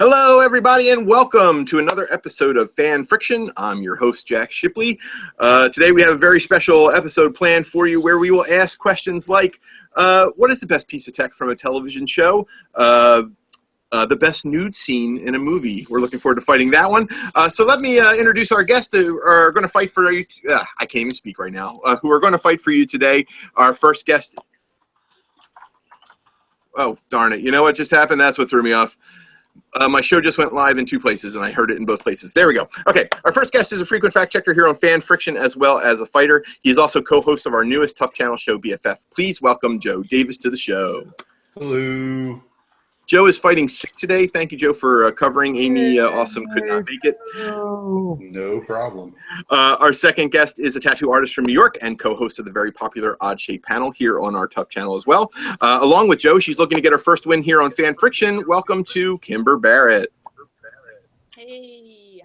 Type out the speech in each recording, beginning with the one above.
Hello, everybody, and welcome to another episode of Fan Friction. I'm your host, Jack Shipley. Today we have a very special episode planned for you where we will ask questions like, what is the best piece of tech from a television show? The best nude scene in a movie. We're looking forward to fighting that one. So let me introduce our guests who are going to fight for you. I can't even speak right now. Who are going to fight for you today. Our first guest. Oh, darn it. You know what just happened? That's what threw me off. My show just went live in two places, and I heard it in both places. There we go. Okay, our first guest is a frequent fact checker here on Fan Friction, as well as a fighter. He is also co-host of our newest TUFF channel show, BFF. Please welcome Joe Davis to the show. Hello. Joe is fighting sick today. Thank you, Joe, for covering. Amy Awesome could not make it. No problem. Our second guest is a tattoo artist from New York and co-host of the very popular Odd Shape panel here on our TUFF channel as well. Along with Joe, she's looking to get her first win here on Fan Friction. Welcome to Kimber Barrett. Hey.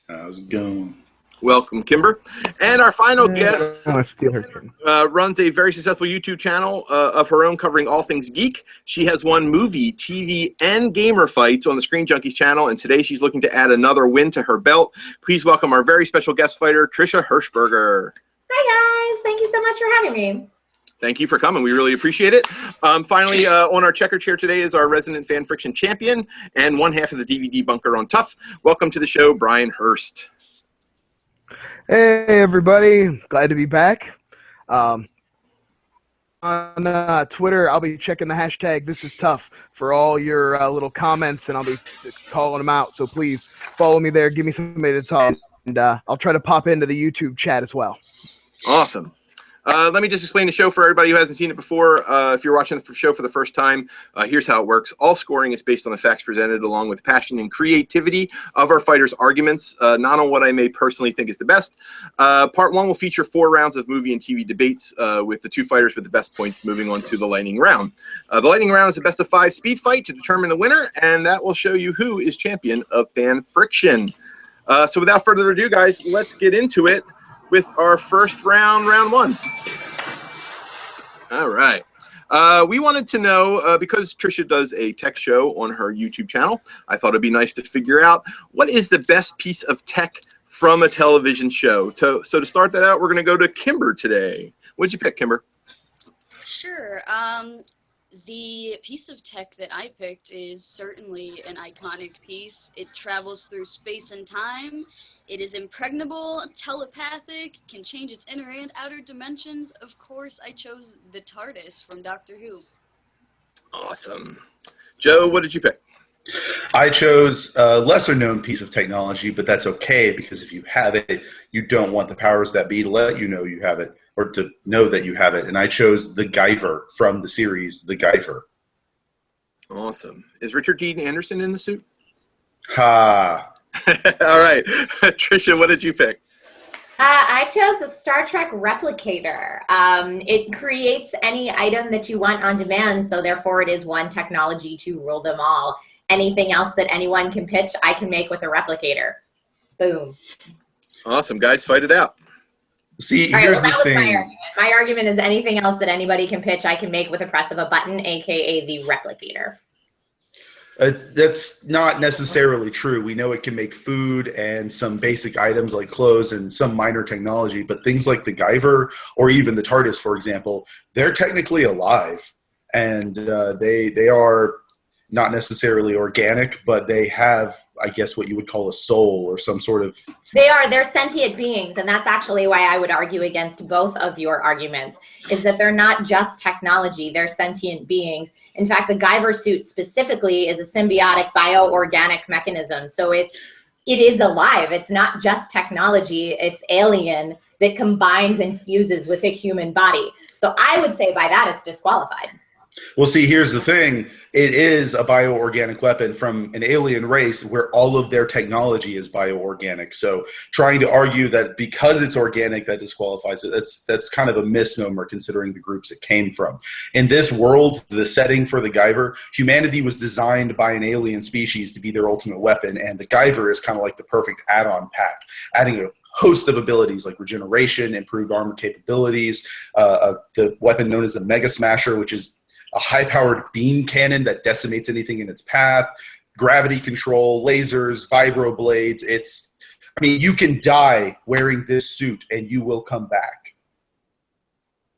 How's it going? Welcome, Kimber. And our final guest steal her runs a very successful YouTube channel of her own covering all things geek. She has won movie, TV, and gamer fights on the Screen Junkies channel, and today she's looking to add another win to her belt. Please welcome our very special guest fighter, Trisha Hershberger. Hi, guys. Thank you so much for having me. Thank you for coming. We really appreciate it. Finally, on our checker chair today is our resident Fan Friction champion and one half of the DVD bunker on TUFF. Welcome to the show, Brian Hurst. Hey, everybody. Glad to be back. On Twitter, I'll be checking the hashtag #ThisIsTuff for all your little comments, and I'll be calling them out. So please follow me there. Give me somebody to talk, and I'll try to pop into the YouTube chat as well. Awesome. Let me just explain the show for everybody who hasn't seen it before. If you're watching the show for the first time, here's how it works. All scoring is based on the facts presented along with passion and creativity of our fighters' arguments, not on what I may personally think is the best. Part 1 will feature 4 rounds of movie and TV debates with the 2 fighters with the best points moving on to the lightning round. The lightning round is a best of 5 speed fight to determine the winner, and that will show you who is champion of Fan Friction. So without further ado, guys, let's get into it with our first round, round 1. All right. We wanted to know, because Trisha does a tech show on her YouTube channel, I thought it'd be nice to figure out what is the best piece of tech from a television show. So to start that out, we're going to go to Kimber today. What'd you pick, Kimber? Sure. The piece of tech that I picked is certainly an iconic piece. It travels through space and time. It is impregnable, telepathic, can change its inner and outer dimensions. Of course, I chose the TARDIS from Doctor Who. Awesome. Joe, what did you pick? I chose a lesser-known piece of technology, but that's okay because if you have it, you don't want the powers that be to let you know you have it or to know that you have it. And I chose the Guyver from the series The Guyver. Awesome. Is Richard Dean Anderson in the suit? Ha. All right. Trisha, what did you pick? I chose the Star Trek Replicator. It creates any item that you want on demand, so therefore it is one technology to rule them all. Anything else that anyone can pitch, I can make with a replicator. Boom. Awesome, guys. Fight it out. See, All right, here's well, the that was thing. my argument. My argument is anything else that anybody can pitch, I can make with a press of a button, a.k.a. the Replicator. That's not necessarily true. We know it can make food and some basic items like clothes and some minor technology, but things like the Guyver or even the TARDIS, for example, they're technically alive, and they are not necessarily organic, but they have, I guess, what you would call a soul or some sort of... They're sentient beings, and that's actually why I would argue against both of your arguments, is that they're not just technology, they're sentient beings. In fact, the Guyver suit specifically is a symbiotic bioorganic mechanism, so it is alive. It's not just technology, it's alien that combines and fuses with a human body. So I would say by that it's disqualified. Well, see, here's the thing. It is a bioorganic weapon from an alien race where all of their technology is bioorganic. So trying to argue that because it's organic that disqualifies it, that's kind of a misnomer considering the groups it came from. In this world, the setting for the Guyver, humanity was designed by an alien species to be their ultimate weapon, and the Guyver is kind of like the perfect add-on pack, adding a host of abilities like regeneration, improved armor capabilities, the weapon known as the Mega Smasher, which is a high-powered beam cannon that decimates anything in its path, gravity control, lasers, vibro blades. I mean, you can die wearing this suit and you will come back.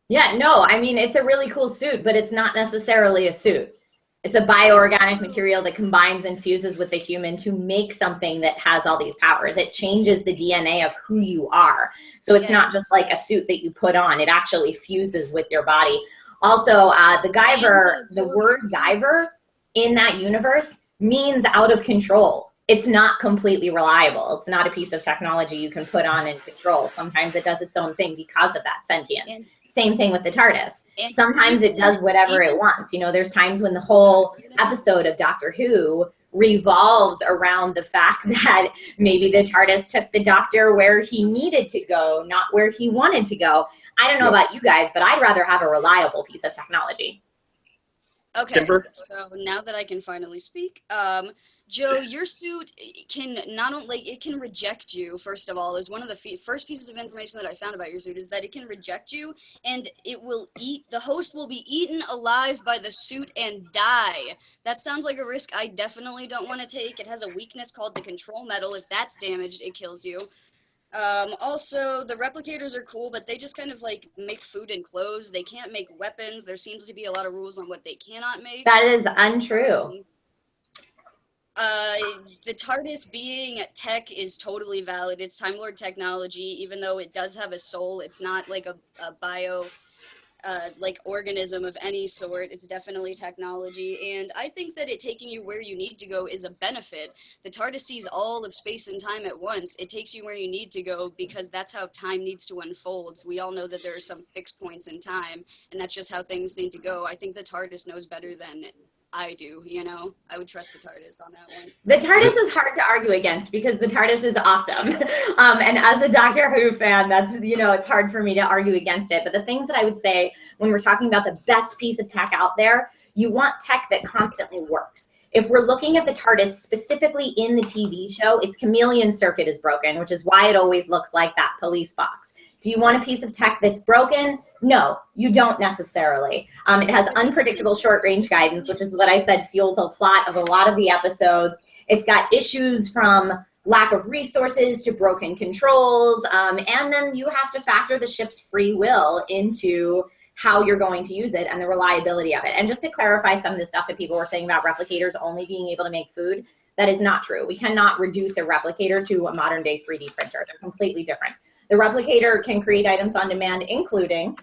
Yeah, no, I mean, it's a really cool suit, but it's not necessarily a suit. It's a bioorganic material that combines and fuses with the human to make something that has all these powers. It changes the DNA of who you are. So it's not just like a suit that you put on. It actually fuses with your body. Also, the word Guyver in that universe means out of control. It's not completely reliable. It's not a piece of technology you can put on and control. Sometimes it does its own thing because of that sentience. Same thing with the TARDIS. Sometimes it does whatever it wants. You know, there's times when the whole episode of Doctor Who revolves around the fact that maybe the TARDIS took the Doctor where he needed to go, not where he wanted to go. I don't know about you guys, but I'd rather have a reliable piece of technology. Okay, Kimber? so now that I can finally speak, Joe, your suit can not only, it can reject you, first of all, is one of the first pieces of information that I found about your suit is that it can reject you, and it will the host will be eaten alive by the suit and die. That sounds like a risk I definitely don't want to take. It has a weakness called the control metal. If that's damaged, it kills you. Also, the replicators are cool, but they just kind of like make food and clothes. They can't make weapons. There seems to be a lot of rules on what they cannot make. That is untrue. The TARDIS being tech is totally valid. It's Time Lord technology, even though it does have a soul. It's not like a bio like organism of any sort. It's definitely technology, and I think that it taking you where you need to go is a benefit. The TARDIS sees all of space and time at once. It takes you where you need to go because that's how time needs to unfold. We all know that there are some fixed points in time, and that's just how things need to go. I think the TARDIS knows better than I do, you know? I would trust the TARDIS on that one. The TARDIS is hard to argue against because the TARDIS is awesome. And as a Doctor Who fan, that's, you know, it's hard for me to argue against it. But the things that I would say when we're talking about the best piece of tech out there, you want tech that constantly works. If we're looking at the TARDIS specifically in the TV show, its chameleon circuit is broken, which is why it always looks like that police box. Do you want a piece of tech that's broken? No, you don't necessarily. It has unpredictable short-range guidance, which is what I said fuels the plot of a lot of the episodes. It's got issues from lack of resources to broken controls, and then you have to factor the ship's free will into how you're going to use it and the reliability of it. And just to clarify some of the stuff that people were saying about replicators only being able to make food, that is not true. We cannot reduce a replicator to a modern-day 3D printer. They're completely different. The replicator can create items on demand, including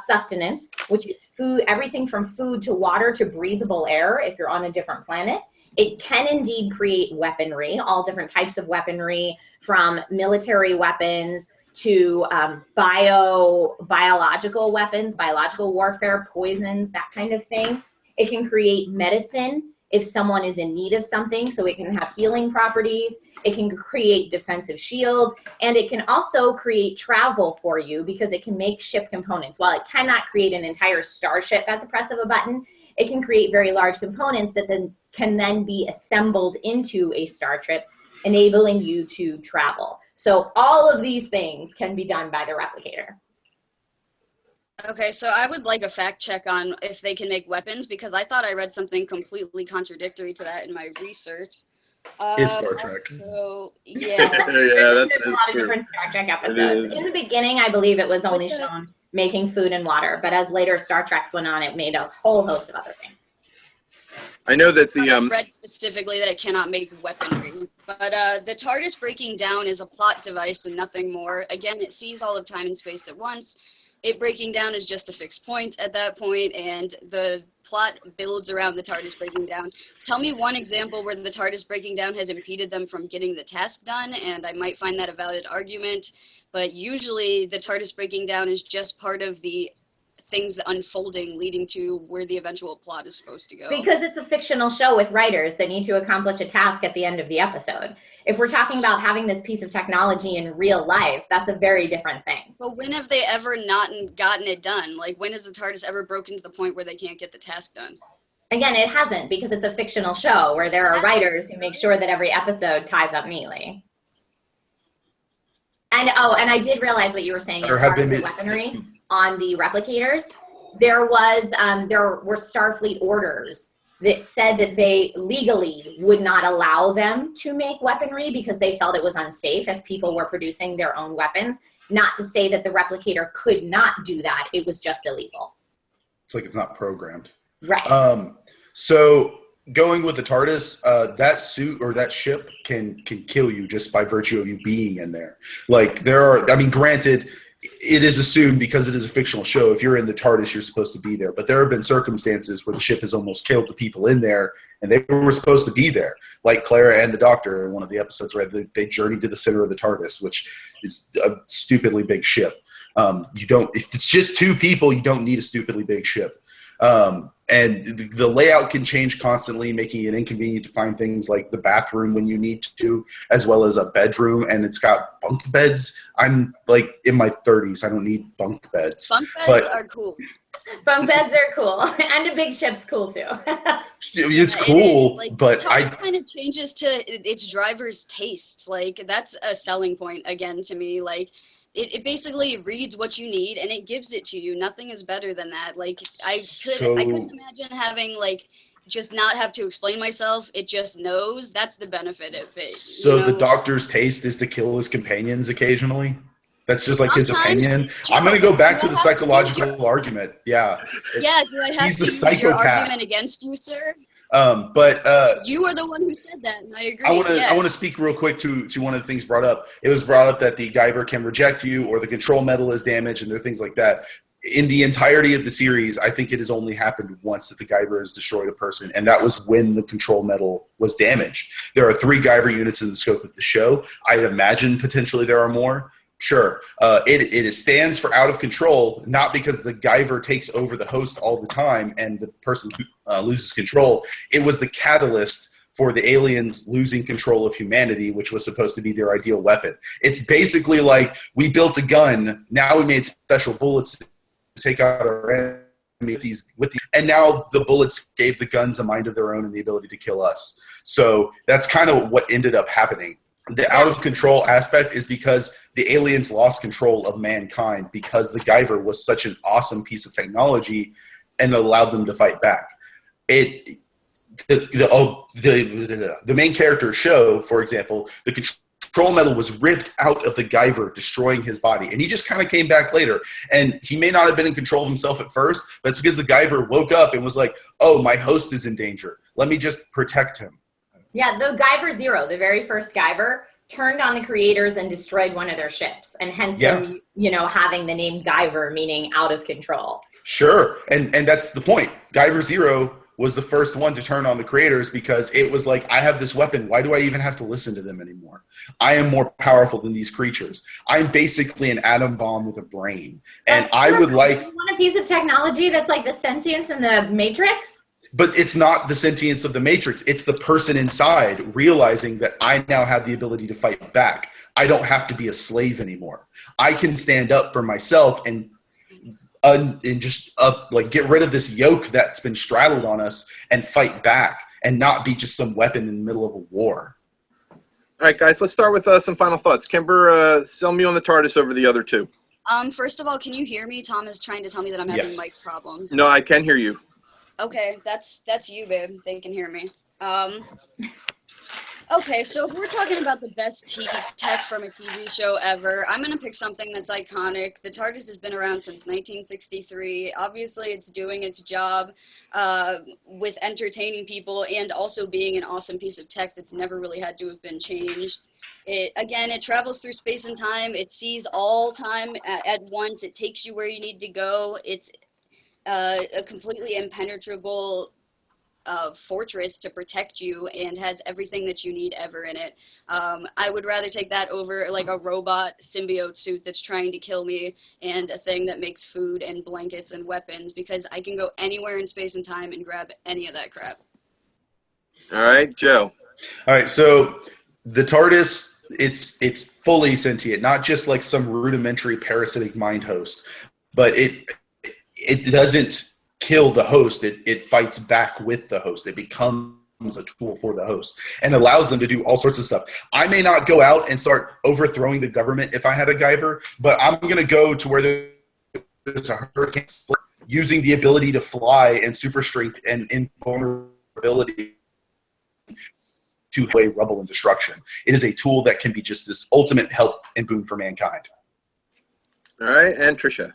sustenance, which is food, everything from food to water to breathable air if you're on a different planet. It can indeed create weaponry, all different types of weaponry, from military weapons to biological weapons, biological warfare, poisons, that kind of thing. It can create medicine if someone is in need of something, so it can have healing properties. It can create defensive shields, and it can also create travel for you because it can make ship components. While it cannot create an entire starship at the press of a button, it can create very large components that can then be assembled into a starship, enabling you to travel. So all of these things can be done by the replicator. Okay, so I would like a fact check on if they can make weapons, because I thought I read something completely contradictory to that in my research. It's Star Trek. So, yeah. Yeah, There's a lot of different Star Trek episodes. In the beginning, I believe it was only shown making food and water, but as later Star Treks went on, it made a whole host of other things. I know that I read specifically that it cannot make weaponry, but the TARDIS breaking down is a plot device and nothing more. Again, it sees all of time and space at once. It breaking down is just a fixed point at that point, and the plot builds around the TARDIS breaking down. Tell me one example where the TARDIS breaking down has impeded them from getting the task done, and I might find that a valid argument, but usually the TARDIS breaking down is just part of the things unfolding leading to where the eventual plot is supposed to go. Because it's a fictional show with writers that need to accomplish a task at the end of the episode. If we're talking about having this piece of technology in real life, that's a very different thing. But when have they ever not gotten it done? Like, when has the TARDIS ever broken to the point where they can't get the task done? Again, it hasn't, because it's a fictional show where there are writers who make sure that every episode ties up neatly. And and I did realize what you were saying as far as the weaponry on the replicators. There were Starfleet orders that said that they legally would not allow them to make weaponry because they felt it was unsafe if people were producing their own weapons. Not to say that the replicator could not do that. It was just illegal. It's like it's not programmed. Right. So going with the TARDIS, that suit or that ship can kill you just by virtue of you being in there. Like there are, I mean, granted, it is assumed because it is a fictional show, if you're in the TARDIS, you're supposed to be there. But there have been circumstances where the ship has almost killed the people in there, and they were supposed to be there. Like Clara and the Doctor in one of the episodes where they journeyed to the center of the TARDIS, which is a stupidly big ship. You don't, if it's just two people, you don't need a stupidly big ship. And the layout can change constantly, making it inconvenient to find things like the bathroom when you need to, as well as a bedroom, and it's got bunk beds. I'm like in my 30s. I don't need bunk beds. Bunk beds are cool. Bunk beds are cool. And a big ship's cool too. It's cool, like, but it kind of changes to its driver's tastes. Like that's a selling point again to me. Like it basically reads what you need and it gives it to you. Nothing is better than that. Like I couldn't imagine having like just not have to explain myself. It just knows. That's the benefit of it. So the Doctor's taste is to kill his companions occasionally. That's just like his opinion. I'm going to go back to the psychological argument. Yeah. Yeah. Do I have to use your argument against you, sir? But you are the one who said that, and I agree. I want to speak real quick to one of the things brought up. It was brought up that the Guyver can reject you, or the control metal is damaged, and there are things like that. In the entirety of the series, I think it has only happened once that the Guyver has destroyed a person, and that was when the control metal was damaged. There are 3 Guyver units in the scope of the show. I imagine potentially there are more. Sure. It stands for out of control, not because the Guyver takes over the host all the time and the person loses control. It was the catalyst for the aliens losing control of humanity, which was supposed to be their ideal weapon. It's basically like we built a gun, now we made special bullets to take out our enemy and now the bullets gave the guns a mind of their own and the ability to kill us. So that's kind of what ended up happening. The out of control aspect is because the aliens lost control of mankind because the Guyver was such an awesome piece of technology and allowed them to fight back. The main character show, for example, the control metal was ripped out of the Guyver, destroying his body, and he just kind of came back later. And he may not have been in control of himself at first, but it's because the Guyver woke up and was like, "Oh, my host is in danger. Let me just protect him." Yeah, the Guyver Zero, the very first Guyver, turned on the creators and destroyed one of their ships, and hence them, having the name Guyver, meaning out of control. Sure, and that's the point. Guyver Zero was the first one to turn on the creators because it was like, I have this weapon. Why do I even have to listen to them anymore? I am more powerful than these creatures. I'm basically an atom bomb with a brain, and I would like. You want a piece of technology that's like the sentience in the Matrix? But it's not the sentience of the Matrix. It's the person inside realizing that I now have the ability to fight back. I don't have to be a slave anymore. I can stand up for myself and just get rid of this yoke that's been straddled on us and fight back and not be just some weapon in the middle of a war. All right, guys, let's start with some final thoughts. Kimber, sell me on the TARDIS over the other two. First of all, can you hear me? Tom is trying to tell me that I'm having mic problems. No, I can hear you. Okay, that's you, babe. They can hear me. Okay, so if we're talking about the best tech from a TV show ever, I'm going to pick something that's iconic. The TARDIS has been around since 1963. Obviously, it's doing its job with entertaining people and also being an awesome piece of tech that's never really had to have been changed. It travels through space and time. It sees all time at once. It takes you where you need to go. It's a completely impenetrable fortress to protect you and has everything that you need ever in it. I would rather take that over like a robot symbiote suit that's trying to kill me and a thing that makes food and blankets and weapons, because I can go anywhere in space and time and grab any of that crap. All right, Joe. All right, so the TARDIS, it's fully sentient, not just like some rudimentary parasitic mind host, but it doesn't kill the host. It fights back with the host. It becomes a tool for the host and allows them to do all sorts of stuff. I may not go out and start overthrowing the government if I had a Guyver, but I'm going to go to where there's a hurricane, using the ability to fly and super strength and invulnerability ability to weigh rubble and destruction. It is a tool that can be just this ultimate help and boon for mankind. All right, and Trisha.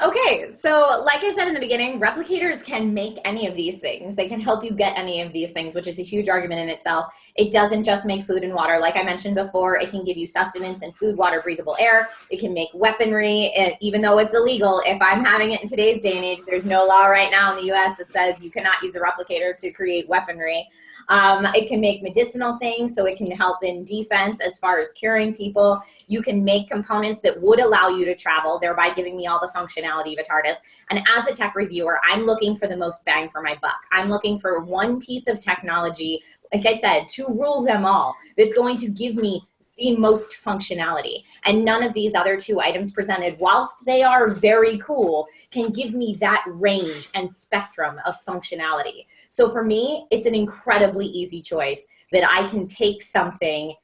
Okay, so like I said in the beginning, replicators can make any of these things. They can help you get any of these things, which is a huge argument in itself. It doesn't just make food and water. Like I mentioned before, it can give you sustenance and food, water, breathable air. It can make weaponry, and even though it's illegal, if I'm having it in today's day and age, there's no law right now in the US that says you cannot use a replicator to create weaponry. It can make medicinal things, so it can help in defense as far as curing people. You can make components that would allow you to travel, thereby giving me all the functionality of a TARDIS. And as a tech reviewer, I'm looking for the most bang for my buck. I'm looking for one piece of technology, like I said, to rule them all, that's going to give me the most functionality. And none of these other two items presented, whilst they are very cool, can give me that range and spectrum of functionality. So for me, it's an incredibly easy choice that I can take something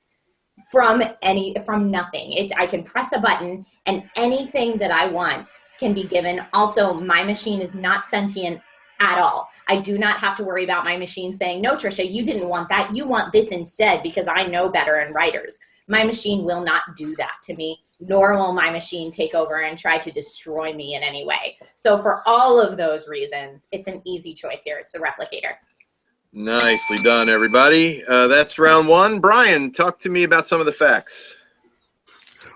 from nothing. I can press a button and anything that I want can be given. Also, my machine is not sentient at all. I do not have to worry about my machine saying, no, Trisha, you didn't want that. You want this instead because I know better in writers. My machine will not do that to me, nor will my machine take over and try to destroy me in any way. So for all of those reasons, it's an easy choice here. It's the replicator. Nicely done, everybody. That's round one. Brian, talk to me about some of the facts.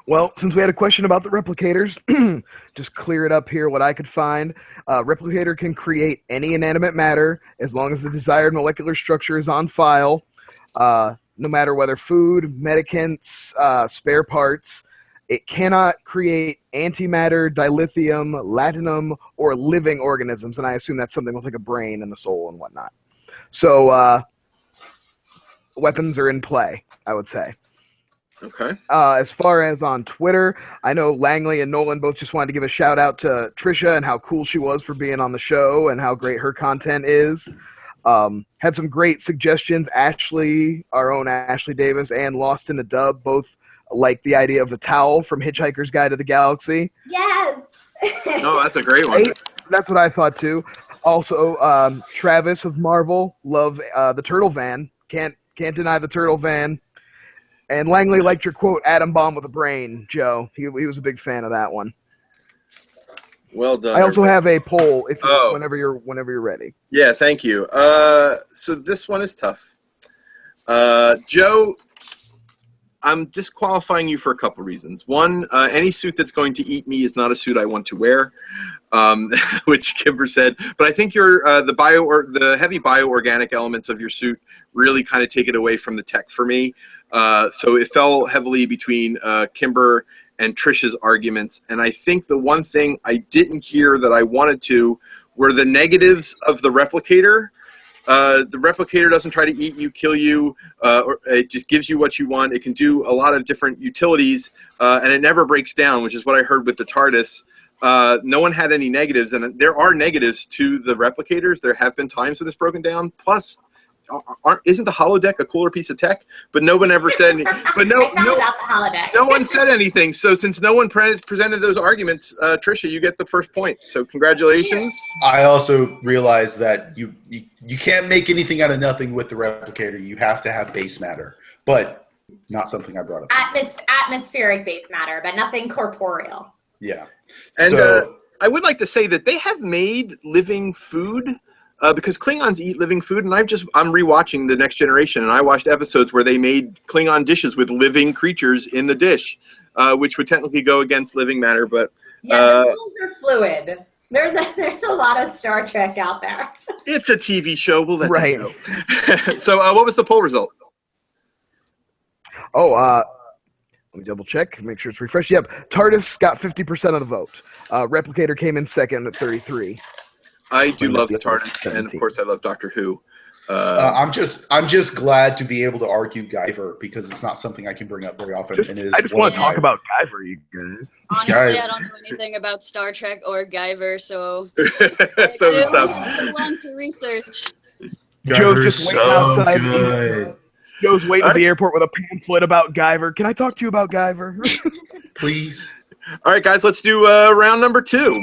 Well, since we had a question about the replicators, just clear it up here what I could find. Replicator can create any inanimate matter as long as the desired molecular structure is on file, no matter whether food, medicaments, spare parts. It cannot create antimatter, dilithium, latinum, or living organisms, and I assume that's something with like a brain and a soul and whatnot. So weapons are in play, I would say. Okay. As far as on Twitter, I know Langley and Nolan both just wanted to give a shout out to Trisha and how cool she was for being on the show and how great her content is. Had some great suggestions. Ashley, our own Ashley Davis, and Lost in the Dub both like the idea of the towel from Hitchhiker's Guide to the Galaxy. Yes. No, that's a great one. That's what I thought too. Also, Travis of Marvel, love the turtle van. Can't deny the turtle van. And Langley liked your quote, "Atom bomb with a brain," Joe. He was a big fan of that one. Well done. I also have a poll if you, Oh. whenever you're ready. Yeah, thank you. So this one is tough. Joe, I'm disqualifying you for a couple reasons. One, any suit that's going to eat me is not a suit I want to wear, which Kimber said. But I think the heavy bioorganic elements of your suit really kind of take it away from the tech for me. So it fell heavily between Kimber and Trisha's arguments. And I think the one thing I didn't hear that I wanted to were the negatives of the replicator. The replicator doesn't try to eat you, kill you, or it just gives you what you want. It can do a lot of different utilities, and it never breaks down, which is what I heard with the TARDIS. No one had any negatives, and there are negatives to the replicators. There have been times when it's broken down. Plus, isn't the holodeck a cooler piece of tech? But no one ever said anything. But no one said anything. So since no one presented those arguments, Trisha, you get the first point. So congratulations. I also realized that you can't make anything out of nothing with the replicator. You have to have base matter, but not something I brought up. Atmospheric base matter, but nothing corporeal. Yeah. And So, I would like to say that they have made living food. Because Klingons eat living food, and I'm rewatching The Next Generation, and I watched episodes where they made Klingon dishes with living creatures in the dish, which would technically go against living matter. But yeah, the rules are fluid. There's a lot of Star Trek out there. It's a TV show. We'll let Right. that go. So what was the poll result? Oh, let me double check, make sure it's refreshed. Yep, TARDIS got 50% of the vote. Replicator came in second at 33. I do love the TARDIS, and of course I love Doctor Who. I'm just glad to be able to argue Guyver because it's not something I can bring up very often. And it is I just want to talk about Guyver, you guys. Honestly, Guys. I don't know anything about Star Trek or Guyver, so So it tough. took so long to research. Joe's just waiting outside. Good. Joe's waiting at the airport with a pamphlet about Guyver. Can I talk to you about Guyver? Please. All right, guys, let's do round number 2.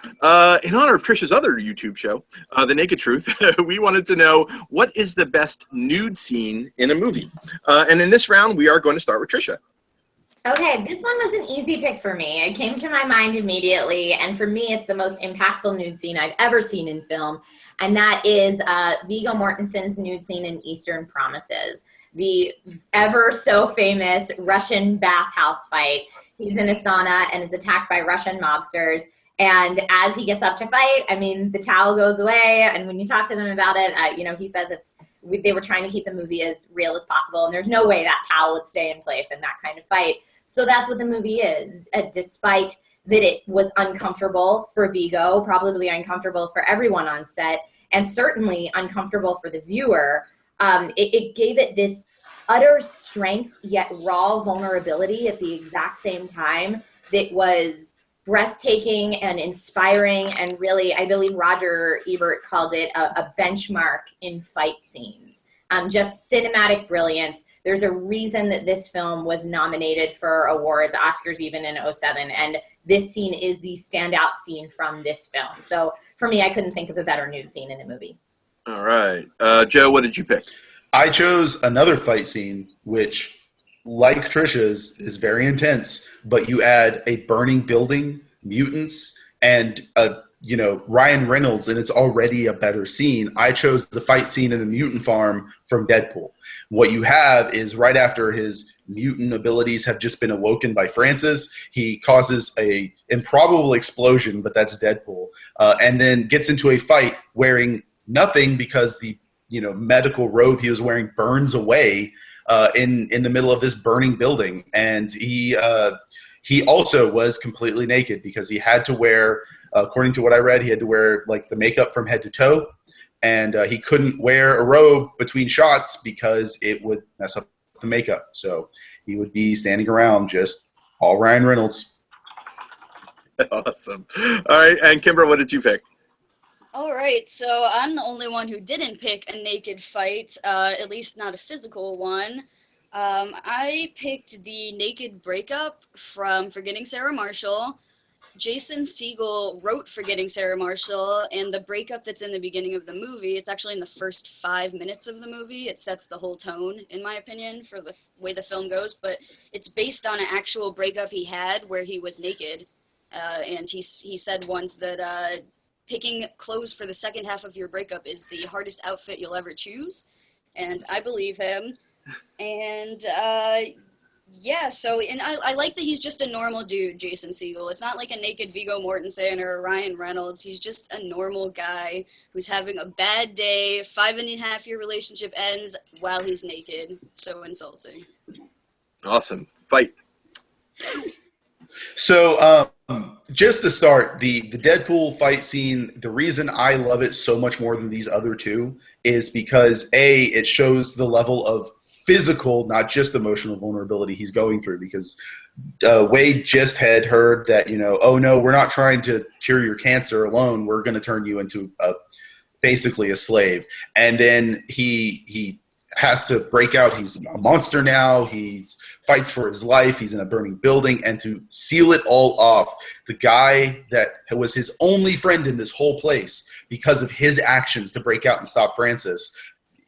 In honor of Trisha's other YouTube show, The Naked Truth, we wanted to know what is the best nude scene in a movie. And in this round, we are going to start with Trisha. Okay, this one was an easy pick for me. It came to my mind immediately, and for me, it's the most impactful nude scene I've ever seen in film, and that is Viggo Mortensen's nude scene in Eastern Promises, the ever so famous Russian bathhouse fight. He's in a sauna and is attacked by Russian mobsters, and as he gets up to fight, I mean, the towel goes away, and when you talk to them about it, you know, he says they were trying to keep the movie as real as possible, and there's no way that towel would stay in place in that kind of fight. So that's what the movie is, despite that it was uncomfortable for Viggo, probably uncomfortable for everyone on set, and certainly uncomfortable for the viewer. It gave it this utter strength yet raw vulnerability at the exact same time that was breathtaking and inspiring, and really, I believe Roger Ebert called it a benchmark in fight scenes. Just cinematic brilliance. There's a reason that this film was nominated for awards, Oscars even in 2007, and this scene is the standout scene from this film. So for me, I couldn't think of a better nude scene in the movie. All right. Joe, what did you pick? I chose another fight scene, which, like Trisha's, is very intense, but you add a burning building, mutants, and Ryan Reynolds, and it's already a better scene. I chose the fight scene in the mutant farm from Deadpool. What you have is right after his mutant abilities have just been awoken by Francis, he causes a improbable explosion, but that's Deadpool, and then gets into a fight wearing nothing because the medical robe he was wearing burns away in the middle of this burning building, and he also was completely naked because he had to wear, according to what I read, he had to wear like the makeup from head to toe, and he couldn't wear a robe between shots because it would mess up the makeup. So he would be standing around just all Ryan Reynolds. Awesome. All right, and Kimber, what did you pick? All right, so I'm the only one who didn't pick a naked fight, at least not a physical one. I picked the naked breakup from Forgetting Sarah Marshall. Jason Segel wrote Forgetting Sarah Marshall, and the breakup that's in the beginning of the movie, it's actually in the first 5 minutes of the movie. It sets the whole tone, in my opinion, for the way the film goes, but it's based on an actual breakup he had where he was naked, and he said once that picking clothes for the second half of your breakup is the hardest outfit you'll ever choose, and I believe him. And yeah, so, and I like that he's just a normal dude, Jason Segel. It's not like a naked Viggo Mortensen or a Ryan Reynolds. He's just a normal guy who's having a bad day. 5.5-year relationship ends while he's naked. So insulting. Awesome. Fight. So just to start, the Deadpool fight scene, the reason I love it so much more than these other two is because, A, it shows the level of physical, not just emotional vulnerability he's going through, because Wade just had heard that, oh no, we're not trying to cure your cancer alone. We're going to turn you into basically a slave. And then he has to break out. He's a monster now. He fights for his life. He's in a burning building. And to seal it all off, the guy that was his only friend in this whole place, because of his actions to break out and stop Francis,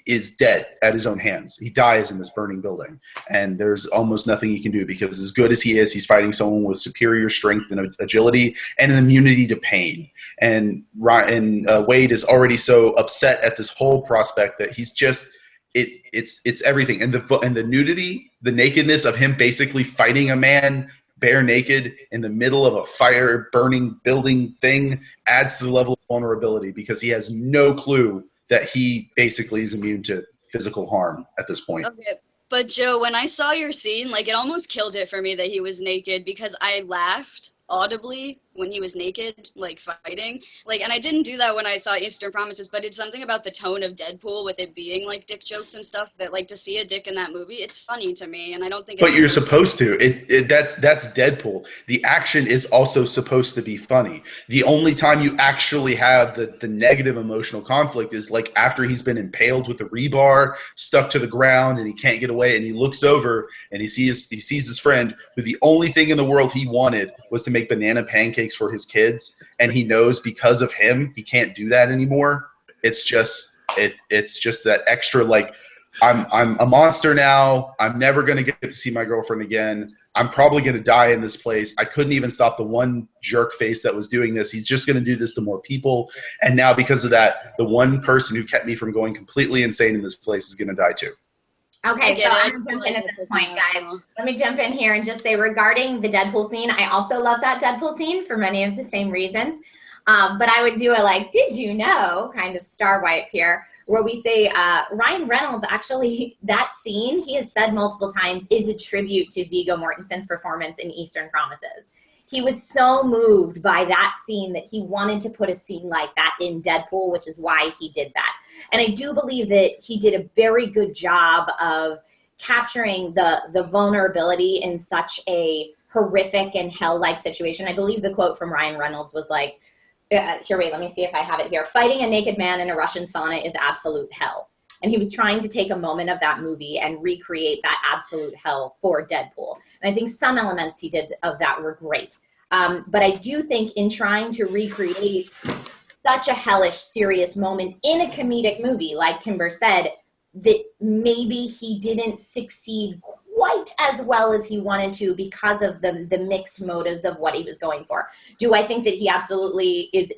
is dead at his own hands. He dies in this burning building, and there's almost nothing he can do, because as good as he is, he's fighting someone with superior strength and agility and an immunity to pain. And Wade is already so upset at this whole prospect that he's just it's everything. And the nudity, the nakedness of him basically fighting a man bare naked in the middle of a fire burning building thing adds to the level of vulnerability, because he has no clue that he basically is immune to physical harm at this point. Okay, but Joe, when I saw your scene, like, it almost killed it for me that he was naked, because I laughed audibly when he was naked, like, fighting. Like, and I didn't do that when I saw Eastern Promises, but it's something about the tone of Deadpool with it being, like, dick jokes and stuff that, like, to see a dick in that movie, it's funny to me, and I don't think it's... But you're supposed to. That's Deadpool. The action is also supposed to be funny. The only time you actually have the negative emotional conflict is, like, after he's been impaled with the rebar, stuck to the ground, and he can't get away, and he looks over, and he sees his friend, who the only thing in the world he wanted was to make banana pancakes for his kids, and he knows because of him he can't do that anymore. It's just that extra, like, I'm a monster now. I'm never gonna get to see my girlfriend again. I'm probably gonna die in this place. I couldn't even stop the one jerk face that was doing this. He's just gonna do this to more people. And now because of that, the one person who kept me from going completely insane in this place is gonna die too. Okay, so I'm gonna jump in at this point, guys. Let me jump in here and just say, regarding the Deadpool scene, I also love that Deadpool scene for many of the same reasons. But I would do a, like, did you know kind of star wipe here, where we say Ryan Reynolds, actually, that scene, he has said multiple times, is a tribute to Viggo Mortensen's performance in Eastern Promises. He was so moved by that scene that he wanted to put a scene like that in Deadpool, which is why he did that. And I do believe that he did a very good job of capturing the vulnerability in such a horrific and hell-like situation. I believe the quote from Ryan Reynolds was like, here, wait, let me see if I have it here. Fighting a naked man in a Russian sauna is absolute hell. And he was trying to take a moment of that movie and recreate that absolute hell for Deadpool. And I think some elements he did of that were great. But I do think in trying to recreate such a hellish, serious moment in a comedic movie, like Kimber said, that maybe he didn't succeed quite as well as he wanted to because of the mixed motives of what he was going for. Do I think that he absolutely is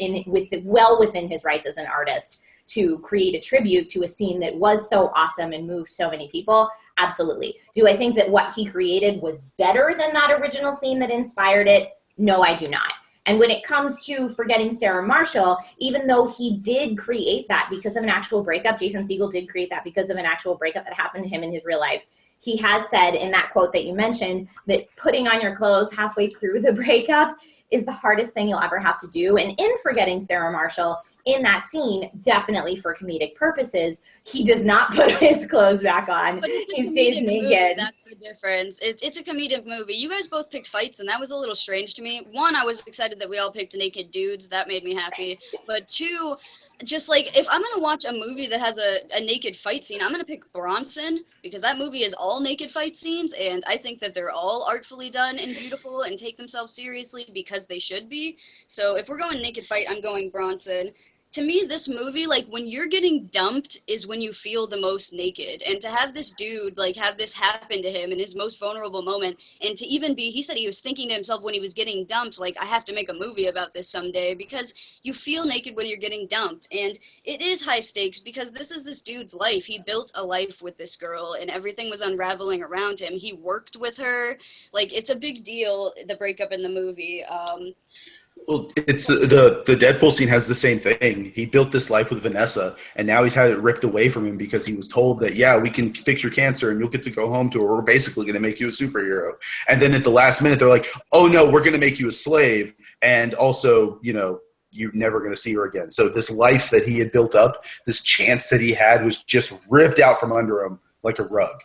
well within his rights as an artist to create a tribute to a scene that was so awesome and moved so many people? Absolutely. Do I think that what he created was better than that original scene that inspired it? No, I do not. And when it comes to Forgetting Sarah Marshall, even though he did create that because of an actual breakup, Jason Segel did create that because of an actual breakup that happened to him in his real life. He has said in that quote that you mentioned that putting on your clothes halfway through the breakup is the hardest thing you'll ever have to do. And in Forgetting Sarah Marshall, in that scene, definitely for comedic purposes, he does not put his clothes back on. But it's a He comedic stays movie, naked. that's the difference. It's a comedic movie. You guys both picked fights, and that was a little strange to me. One, I was excited that we all picked naked dudes. That made me happy. But two, just like, if I'm going to watch a movie that has a naked fight scene, I'm going to pick Bronson, because that movie is all naked fight scenes, and I think that they're all artfully done and beautiful and take themselves seriously because they should be. So if we're going naked fight, I'm going Bronson. To me, this movie, like, when you're getting dumped is when you feel the most naked. And to have this dude, like, have this happen to him in his most vulnerable moment, and to even be, he said he was thinking to himself when he was getting dumped, like, I have to make a movie about this someday, because you feel naked when you're getting dumped. And it is high stakes, because this is this dude's life. He built a life with this girl, and everything was unraveling around him. He worked with her. Like, it's a big deal, the breakup in the movie. Well, it's the Deadpool scene has the same thing. He built this life with Vanessa, and now he's had it ripped away from him because he was told that, yeah, we can fix your cancer and you'll get to go home to her. We're basically going to make you a superhero. And then at the last minute, they're like, oh, no, we're going to make you a slave. And also, you know, you're never going to see her again. So this life that he had built up, this chance that he had, was just ripped out from under him like a rug.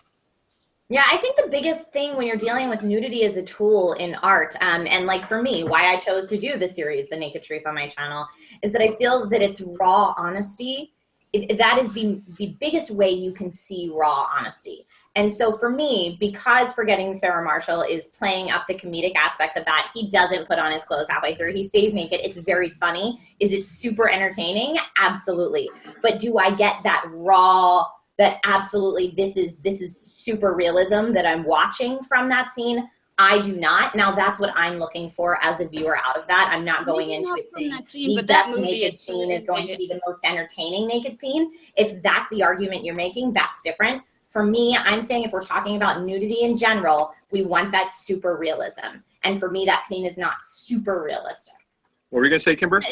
Yeah, I think the biggest thing when you're dealing with nudity as a tool in art, and like for me, why I chose to do the series, The Naked Truth, on my channel, is that I feel that it's raw honesty. That is the biggest way you can see raw honesty. And so for me, because Forgetting Sarah Marshall is playing up the comedic aspects of that, he doesn't put on his clothes halfway through. He stays naked. It's very funny. Is it super entertaining? Absolutely. But do I get that raw, that absolutely this is super realism that I'm watching from that scene? I do not. Now that's what I'm looking for as a viewer out of that. I'm not going into it saying that scene, the but that best movie naked scene is going to be the most entertaining naked scene. If that's the argument you're making, that's different. For me, I'm saying if we're talking about nudity in general, we want that super realism. And for me, that scene is not super realistic. What were you going to say, Kimber?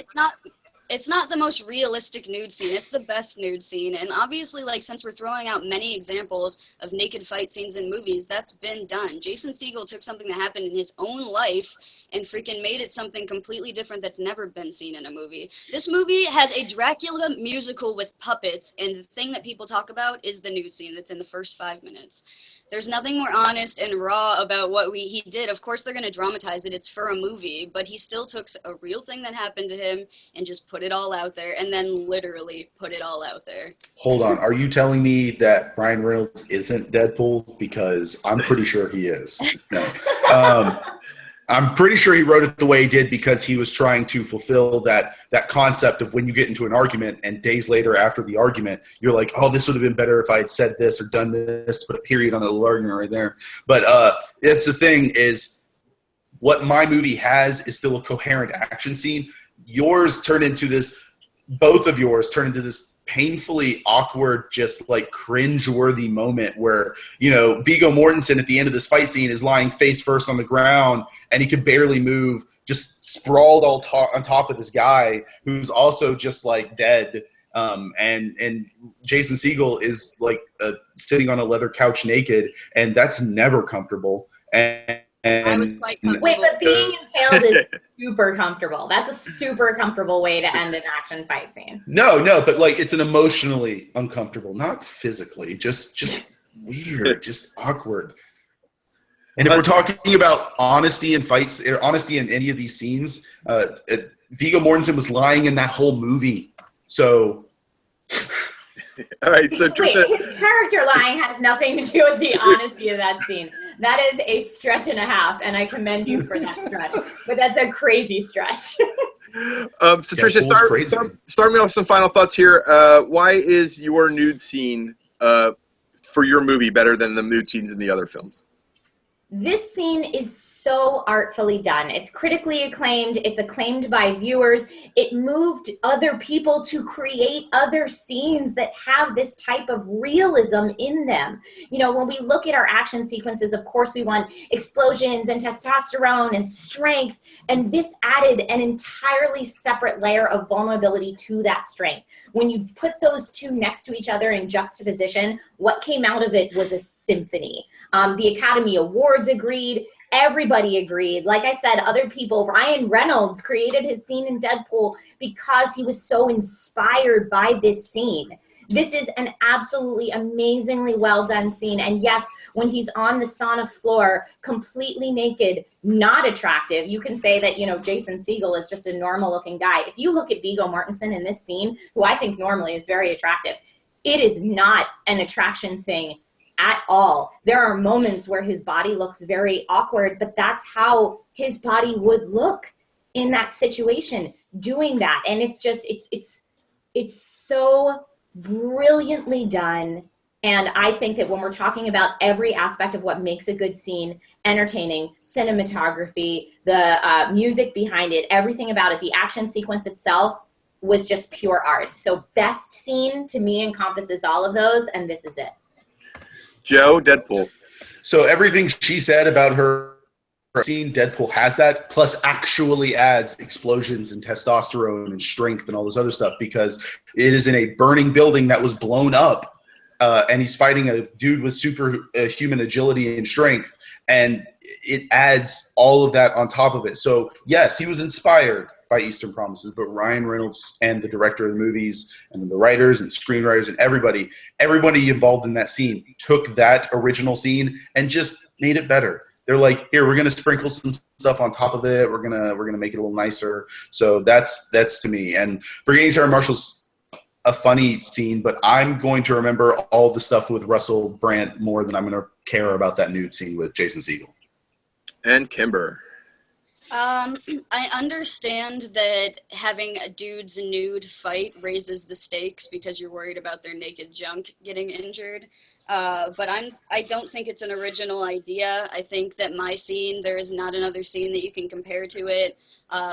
It's not the most realistic nude scene. It's the best nude scene. And obviously, like, since we're throwing out many examples of naked fight scenes in movies, that's been done. Jason Segel took something that happened in his own life and freaking made it something completely different that's never been seen in a movie. This movie has a Dracula musical with puppets, and the thing that people talk about is the nude scene that's in the first 5 minutes. There's nothing more honest and raw about what he did. Of course, they're going to dramatize it. It's for a movie, but he still took a real thing that happened to him and just put it all out there, and then literally put it all out there. Hold on. Are you telling me that Ryan Reynolds isn't Deadpool? Because I'm pretty sure he is. No. I'm pretty sure he wrote it the way he did because he was trying to fulfill that concept of when you get into an argument and days later after the argument, you're like, oh, this would have been better if I had said this or done this, put a period on the argument right there. But it's the thing is, what my movie has is still a coherent action scene. Yours turned into this, both of yours turned into this painfully awkward, just like cringe-worthy moment where, you know, Viggo Mortensen at the end of this fight scene is lying face first on the ground and he could barely move, just sprawled on top of this guy who's also just like dead. And Jason Segel is like sitting on a leather couch naked, and that's never comfortable. And I was quite comfortable. Wait, but being impaled is super comfortable. That's a super comfortable way to end an action fight scene. No, but like it's an emotionally uncomfortable, not physically, just weird, just awkward. And if we're talking about honesty in fights, or honesty in any of these scenes, Viggo Mortensen was lying in that whole movie. So, all right. So Trisha, wait, his character lying has nothing to do with the honesty of that scene. That is a stretch and a half, and I commend you for that stretch. But that's a crazy stretch. So Trisha, start me off with some final thoughts here. Why is your nude scene for your movie better than the nude scenes in the other films? This scene is so artfully done. It's critically acclaimed. It's acclaimed by viewers. It moved other people to create other scenes that have this type of realism in them. You know, when we look at our action sequences, of course, we want explosions and testosterone and strength. And this added an entirely separate layer of vulnerability to that strength. When you put those two next to each other in juxtaposition, what came out of it was a symphony. The Academy Awards agreed. Everybody agreed. Like I said, other people, Ryan Reynolds created his scene in Deadpool because he was so inspired by this scene. This is an absolutely amazingly well done scene. And yes, when he's on the sauna floor, completely naked, not attractive, you can say that, you know, Jason Segel is just a normal looking guy. If you look at Viggo Mortensen in this scene, who I think normally is very attractive, it is not an attraction thing at all. There are moments where his body looks very awkward, but that's how his body would look in that situation doing that. And it's just, it's so brilliantly done. And I think that when we're talking about every aspect of what makes a good scene entertaining, cinematography, the music behind it, everything about it, the action sequence itself was just pure art. So best scene to me encompasses all of those, and this is it. Joe, Deadpool. So everything she said about her scene, Deadpool has that, plus actually adds explosions and testosterone and strength and all this other stuff, because it is in a burning building that was blown up, and he's fighting a dude with superhuman agility and strength, and it adds all of that on top of it. So yes, he was inspired by Eastern Promises, but Ryan Reynolds and the director of the movies and the writers and screenwriters and everybody involved in that scene took that original scene and just made it better. They're like, here, we're gonna sprinkle some stuff on top of it. We're gonna make it a little nicer. So that's to me. And Forgetting Sarah Marshall's a funny scene, but I'm going to remember all the stuff with Russell Brand more than I'm gonna care about that nude scene with Jason Segel. And Kimber. I understand that having a dude's nude fight raises the stakes because you're worried about their naked junk getting injured. But I don't think it's an original idea. I think that my scene, there is not another scene that you can compare to it.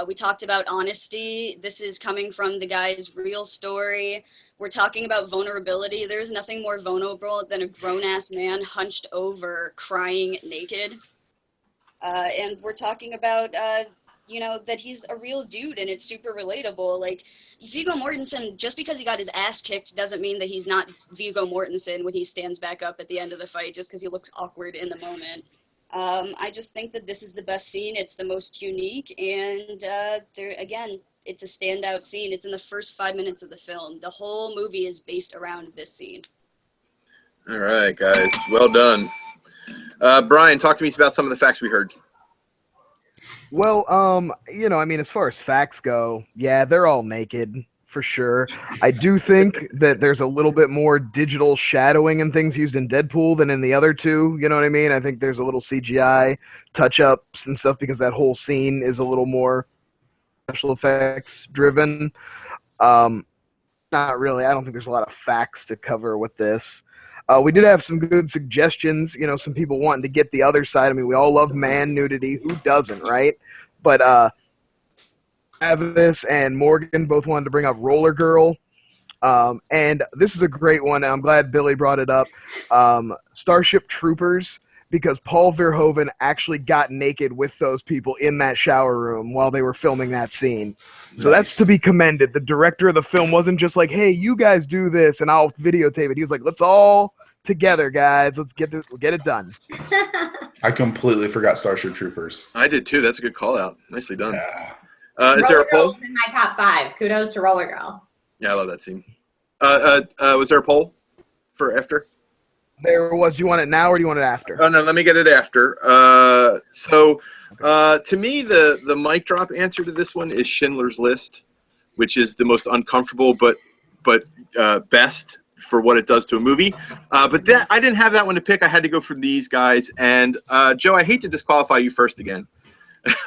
We talked about honesty. This is coming from the guy's real story. We're talking about vulnerability. There's nothing more vulnerable than a grown-ass man hunched over, crying naked. And we're talking about, you know, that he's a real dude and it's super relatable. Like, Viggo Mortensen, just because he got his ass kicked doesn't mean that he's not Viggo Mortensen when he stands back up at the end of the fight just because he looks awkward in the moment. I just think that this is the best scene. It's the most unique. And there again, it's a standout scene. It's in the first 5 minutes of the film. The whole movie is based around this scene. All right, guys. Well done. Brian, talk to me about some of the facts we heard. Well, you know, I mean, as far as facts go, yeah, they're all naked. for sure. I do think that there's a little bit more digital shadowing and things used in Deadpool than in the other two. You know what I mean? I think there's a little CGI touch-ups and stuff because that whole scene is a little more special effects driven. Not really. I don't think there's a lot of facts to cover with this. We did have some good suggestions. You know, some people wanting to get the other side. I mean, we all love man nudity. Who doesn't, right? But Travis and Morgan both wanted to bring up Roller Girl. And this is a great one, and I'm glad Billy brought it up. Starship Troopers, because Paul Verhoeven actually got naked with those people in that shower room while they were filming that scene. So that's to be commended. The director of the film wasn't just like, hey, you guys do this, and I'll videotape it. He was like, let's all together, guys. Let's get it done. I completely forgot Starship Troopers. I did too. That's a good call out. Nicely done. Yeah. Is there a poll? Girl's in my top 5. Kudos to Roller Girl. Yeah, I love that scene. Was there a poll for after? There was. Do you want it now or do you want it after? Oh no, let me get it after. To me, the mic drop answer to this one is Schindler's List, which is the most uncomfortable but best for what it does to a movie. But that I didn't have that one to pick. I had to go for these guys. And Joe, I hate to disqualify you first again,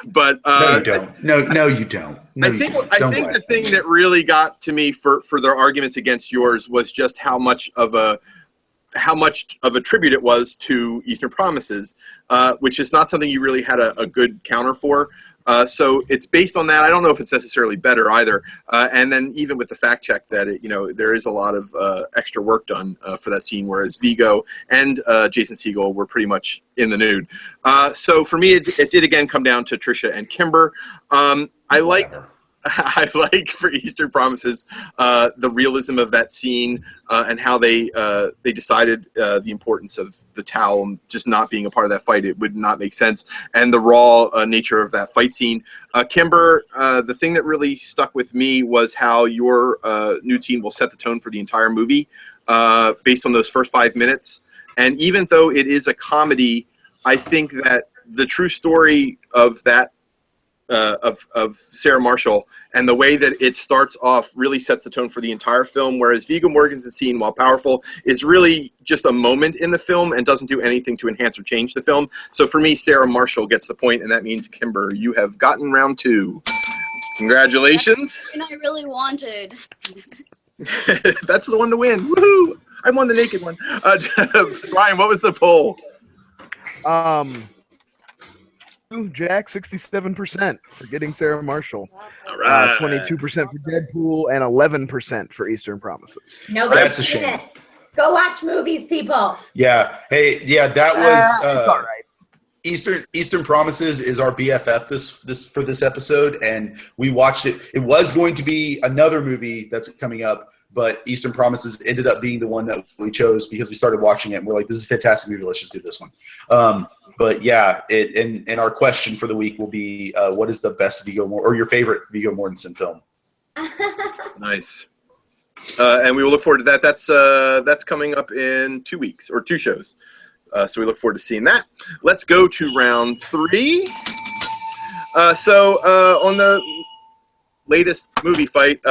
but no, you don't. No, you don't. No, I think the thing that really got to me for their arguments against yours was just how much of a tribute it was to Eastern Promises, which is not something you really had a good counter for. So it's based on that. I don't know if it's necessarily better either. And then even with the fact check that there is a lot of extra work done for that scene, whereas Vigo and Jason Segel were pretty much in the nude. So for me, it did again come down to Trisha and Kimber. I like for Eastern Promises the realism of that scene and how they decided the importance of the towel just not being a part of that fight. It would not make sense. And the raw nature of that fight scene. Kimber, the thing that really stuck with me was how your nude scene will set the tone for the entire movie based on those first 5 minutes. And even though it is a comedy, I think that the true story of that of Sarah Marshall and the way that it starts off really sets the tone for the entire film, whereas Viggo Mortensen's scene, while powerful, is really just a moment in the film and doesn't do anything to enhance or change the film. So for me, Sarah Marshall gets the point, and that means, Kimber, you have gotten round 2. Congratulations. And I really wanted. That's the one to win. Woohoo! I won the naked one. Ryan, what was the poll? Jack, 67% for getting Sarah Marshall. All right. 22% for Deadpool and 11% for Eastern Promises. That's a shame. Go watch movies, people. Yeah. Hey, yeah, that was it's all right. Eastern Promises is our BFF for this episode, and we watched it. It was going to be another movie that's coming up, but Eastern Promises ended up being the one that we chose because we started watching it and we're like, this is a fantastic movie, let's just do this one. But yeah, and our question for the week will be, what is the best or your favorite Viggo Mortensen film? Nice. And we will look forward to that. That's coming up in 2 weeks, or 2 shows. So we look forward to seeing that. Let's go to round 3. On the latest movie fight,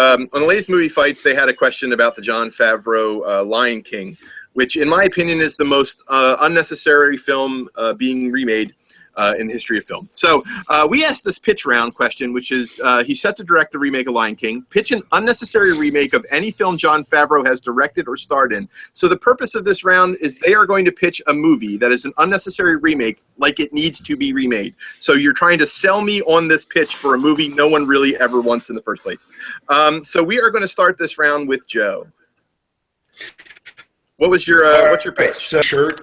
they had a question about the Jon Favreau Lion King, which in my opinion is the most unnecessary film being remade in the history of film. So we asked this pitch round question, which is he's set to direct the remake of Lion King. Pitch an unnecessary remake of any film Jon Favreau has directed or starred in. So the purpose of this round is they are going to pitch a movie that is an unnecessary remake like it needs to be remade. So you're trying to sell me on this pitch for a movie no one really ever wants in the first place. So we are going to start this round with Joe. What's your pitch? Right, so shirt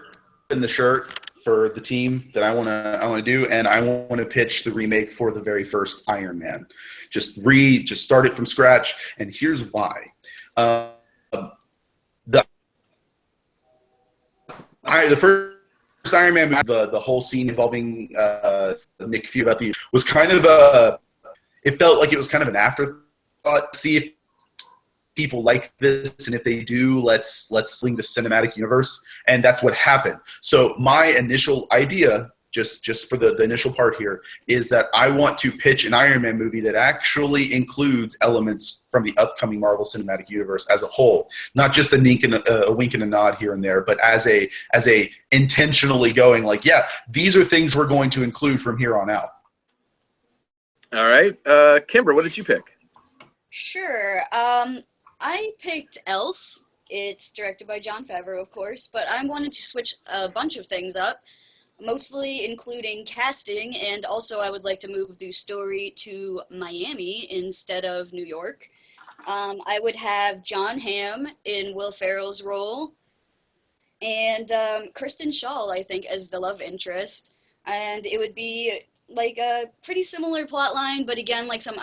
for the team that I want to do, and I want to pitch the remake for the very first Iron Man. Just start it from scratch, and here's why. The first Iron Man movie, the whole scene involving Nick Fury was kind of it felt like it was kind of an afterthought. See if people like this, and if they do, let's link the cinematic universe, and that's what happened. So my initial idea, just for the initial part here, is that I want to pitch an Iron Man movie that actually includes elements from the upcoming Marvel Cinematic Universe as a whole, not just a wink and a nod here and there, but as a intentionally going like, yeah, these are things we're going to include from here on out. All right, Kimber, what did you pick? Sure. I picked Elf. It's directed by Jon Favreau, of course, but I wanted to switch a bunch of things up, mostly including casting, and also I would like to move the story to Miami instead of New York. I would have John Hamm in Will Ferrell's role, and Kristen Schaal, I think, as the love interest, and it would be like a pretty similar plot line, but again, like some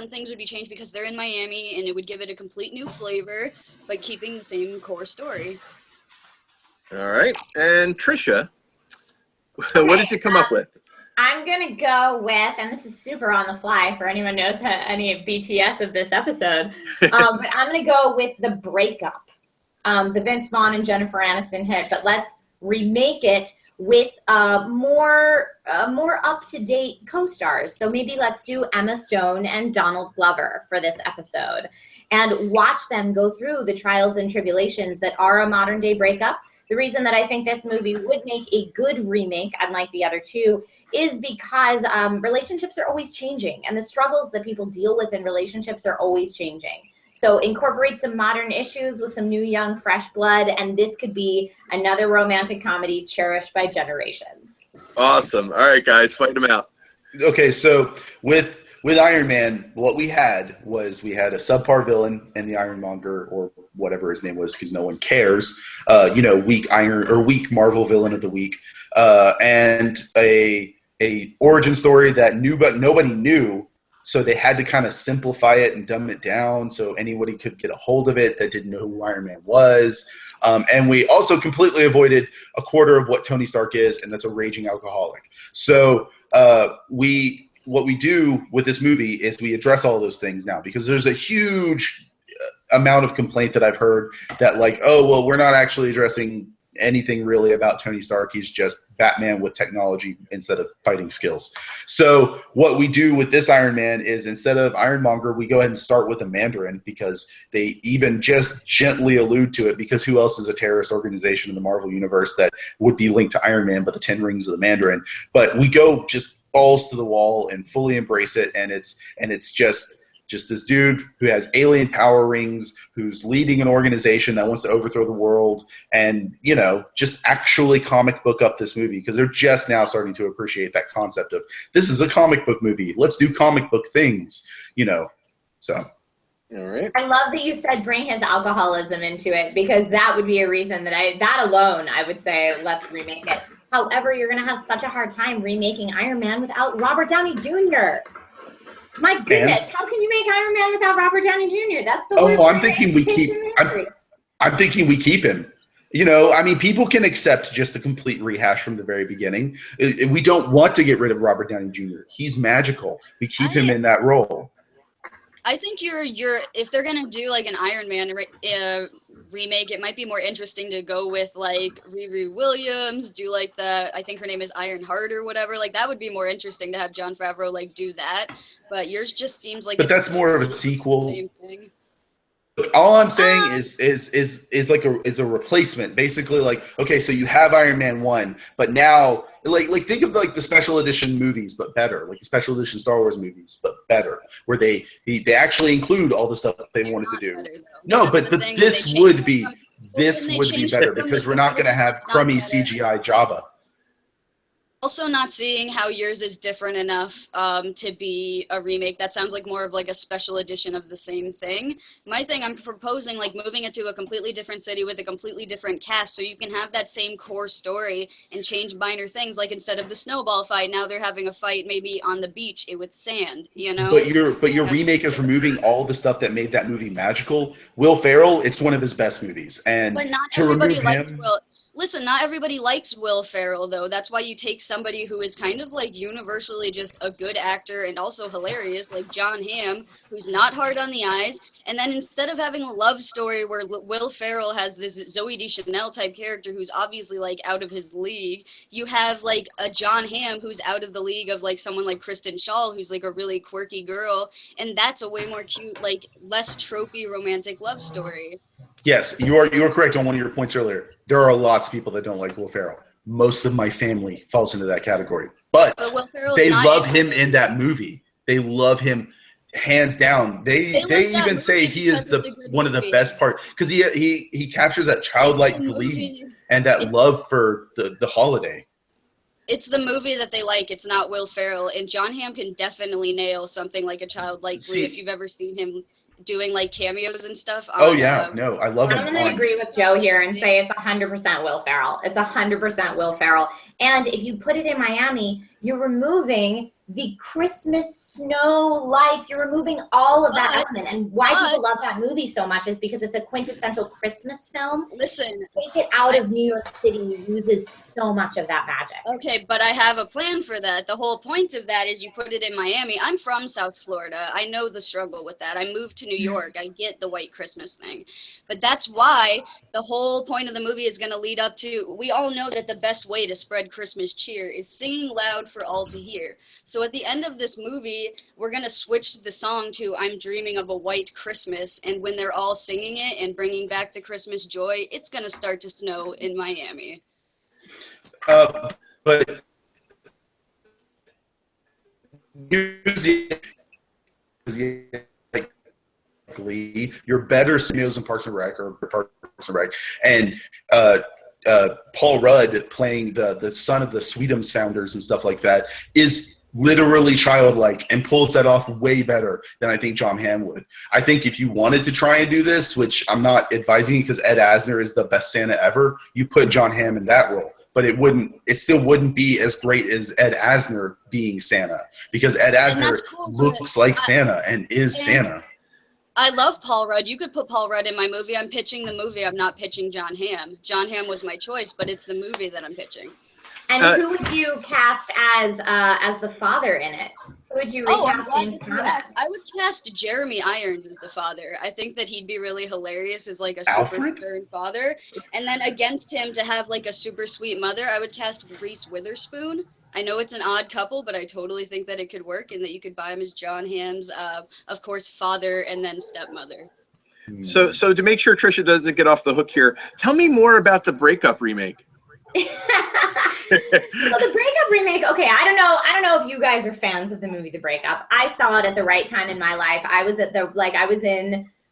things would be changed because they're in Miami, and it would give it a complete new flavor, but keeping the same core story. All right, and Trisha, what did you come up with? I'm gonna go with, and this is super on the fly for anyone who knows any BTS of this episode, but I'm gonna go with The Breakup, the Vince Vaughn and Jennifer Aniston hit, but let's remake it with more up-to-date co-stars. So maybe let's do Emma Stone and Donald Glover for this episode and watch them go through the trials and tribulations that are a modern-day breakup. The reason that I think this movie would make a good remake, unlike the other two, is because relationships are always changing, and the struggles that people deal with in relationships are always changing. So incorporate some modern issues with some new, young, fresh blood, and this could be another romantic comedy cherished by generations. Awesome. All right, guys, fight them out. Okay, so with Iron Man, what we had was we had a subpar villain in the Ironmonger, or whatever his name was, because no one cares. Weak Marvel villain of the week, and a origin story that nobody knew. So they had to kind of simplify it and dumb it down so anybody could get a hold of it that didn't know who Iron Man was. And we also completely avoided a quarter of what Tony Stark is, and that's a raging alcoholic. So what we do with this movie is we address all those things now, because there's a huge amount of complaint that I've heard that, like, oh, well, we're not actually addressing anything really about Tony Stark. He's just Batman with technology instead of fighting skills. So what we do with this Iron Man is, instead of Ironmonger, we go ahead and start with a Mandarin, because they even just gently allude to it, because who else is a terrorist organization in the Marvel universe that would be linked to Iron Man but the 10 rings of the Mandarin? But we go just balls to the wall and fully embrace it, and it's just this dude who has alien power rings, who's leading an organization that wants to overthrow the world, and, you know, just actually comic book up this movie, because they're just now starting to appreciate that concept of, this is a comic book movie, let's do comic book things, you know. So all right. I love that you said bring his alcoholism into it, because that would be a reason that alone I would say let's remake it. However, you're going to have such a hard time remaking Iron Man without Robert Downey Jr. My goodness, how can you make Iron Man without Robert Downey Jr.? That's the worst. I'm thinking we keep. I'm thinking we keep him. You know, I mean, people can accept just a complete rehash from the very beginning. We don't want to get rid of Robert Downey Jr. He's magical. We keep him in that role. I think if they're gonna do like an Iron Man remake, it might be more interesting to go with like Riri Williams, do like I think her name is Ironheart or whatever. Like that would be more interesting to have Jon Favreau like do that. But yours just seems like. But that's more of a sequel. Same thing. All I'm saying is a replacement, basically. Like, okay, so you have Iron Man 1, but now like think of like the special edition movies, but better, like the special edition Star Wars movies, but better, where they actually include all the stuff that they wanted to do. Better, no, but this would be better, because we're not going to have crummy CGI Jabba. Also not seeing how yours is different enough to be a remake. That sounds like more of like a special edition of the same thing. My thing, I'm proposing like moving it to a completely different city with a completely different cast, so you can have that same core story and change minor things. Like instead of the snowball fight, now they're having a fight maybe on the beach with sand, you know? But your remake is removing all the stuff that made that movie magical. Will Ferrell, it's one of his best movies. And but not everybody likes Will. Listen, not everybody likes Will Ferrell, though. That's why you take somebody who is kind of like universally just a good actor and also hilarious, like Jon Hamm, who's not hard on the eyes. And then instead of having a love story where Will Ferrell has this Zooey Deschanel type character who's obviously like out of his league, you have like a Jon Hamm who's out of the league of like someone like Kristen Schaal, who's like a really quirky girl. And that's a way more cute, like less tropey romantic love story. Yes, you are correct on one of your points earlier. There are lots of people that don't like Will Ferrell. Most of my family falls into that category. But Will Ferrell's they not love in him the in that movie. They love him hands down. They love that even say movie he is because it's a good one of the movie. best parts because he captures that childlike It's the glee movie- and that it's- love for the holiday. It's the movie that they like. It's not Will Ferrell. And Jon Hamm can definitely nail something like a childlike glee if you've ever seen him doing like cameos and stuff. Oh yeah, no, I love him. I'm going to agree with Joe here and say it's 100% Will Ferrell. It's 100% Will Ferrell. And if you put it in Miami, you're removing the Christmas snow lights. You're removing all of that element. And why people love that movie so much is because it's a quintessential Christmas film. Listen, take it out of New York City loses so much of that magic. Okay, but I have a plan for that. The whole point of that is you put it in Miami. I'm from South Florida. I know the struggle with that. I moved to New York. I get the white Christmas thing. But that's why the whole point of the movie is going to lead up to, we all know that the best way to spread Christmas cheer is singing loud for all to hear. So at the end of this movie, we're going to switch the song to I'm Dreaming of a White Christmas. And when they're all singing it and bringing back the Christmas joy, it's going to start to snow in Miami. But music, like Glee, you're better scenarios in Parks and Rec or Parks and Rec, and Paul Rudd playing the son of the Sweetums founders and stuff like that is literally childlike and pulls that off way better than I think Jon Hamm would. I think if you wanted to try and do this, which I'm not advising because Ed Asner is the best Santa ever, you put Jon Hamm in that role. But it still wouldn't be as great as Ed Asner being Santa because Ed Asner looks like Santa and is Santa. I love Paul Rudd. You could put Paul Rudd in my movie. I'm pitching the movie. I'm not pitching Jon Hamm. Jon Hamm was my choice, but it's the movie that I'm pitching. And who would you cast as the father in it? Who would you recast? I would cast Jeremy Irons as the father. I think that he'd be really hilarious as like a super stern father. And then against him to have like a super sweet mother, I would cast Reese Witherspoon. I know it's an odd couple, but I totally think that it could work and that you could buy him as Jon Hamm's, of course, father and then stepmother. So to make sure Trisha doesn't get off the hook here, tell me more about the Breakup remake. So the Breakup remake, okay, I don't know if you guys are fans of the movie The Breakup. I saw it at the right time in my life. I was